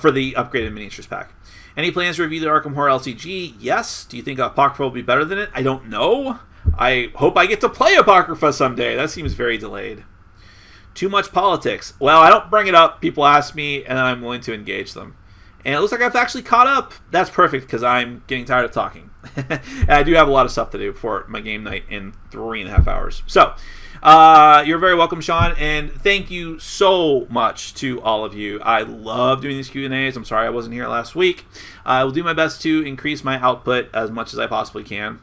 for the upgraded miniatures pack. Any plans to review the Arkham Horror LCG? Yes. Do you think Apocrypha will be better than it? I don't know. I hope I get to play Apocrypha someday. That seems very delayed. Too much politics. Well, I don't bring it up. People ask me, and I'm willing to engage them. And it looks like I've actually caught up. That's perfect, because I'm getting tired of talking. And I do have a lot of stuff to do for my game night in 3.5 hours. So, you're very welcome, Sean, and thank you so much to all of you. I love doing these Q&As. I'm sorry I wasn't here last week. I will do my best to increase my output as much as I possibly can.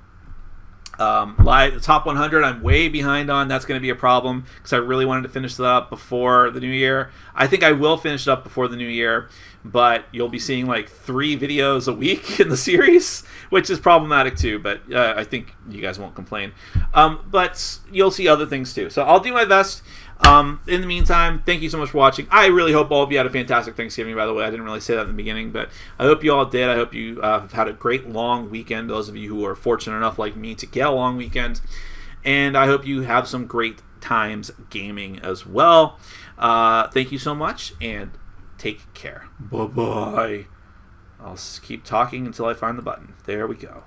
The top 100 I'm way behind on. That's going to be a problem because I really wanted to finish that up before the new year. I think I will finish it up before the new year, but you'll be seeing 3 videos a week in the series, which is problematic too, but I think you guys won't complain. But you'll see other things too, so I'll do my best. In the meantime, thank you so much for watching. I really hope all of you had a fantastic Thanksgiving, by the way. I didn't really say that in the beginning, but I hope you all did. I hope you have had a great long weekend, those of you who are fortunate enough like me to get a long weekend. And I hope you have some great times gaming as well. Thank you so much, and take care. Bye-bye. I'll keep talking until I find the button. There we go.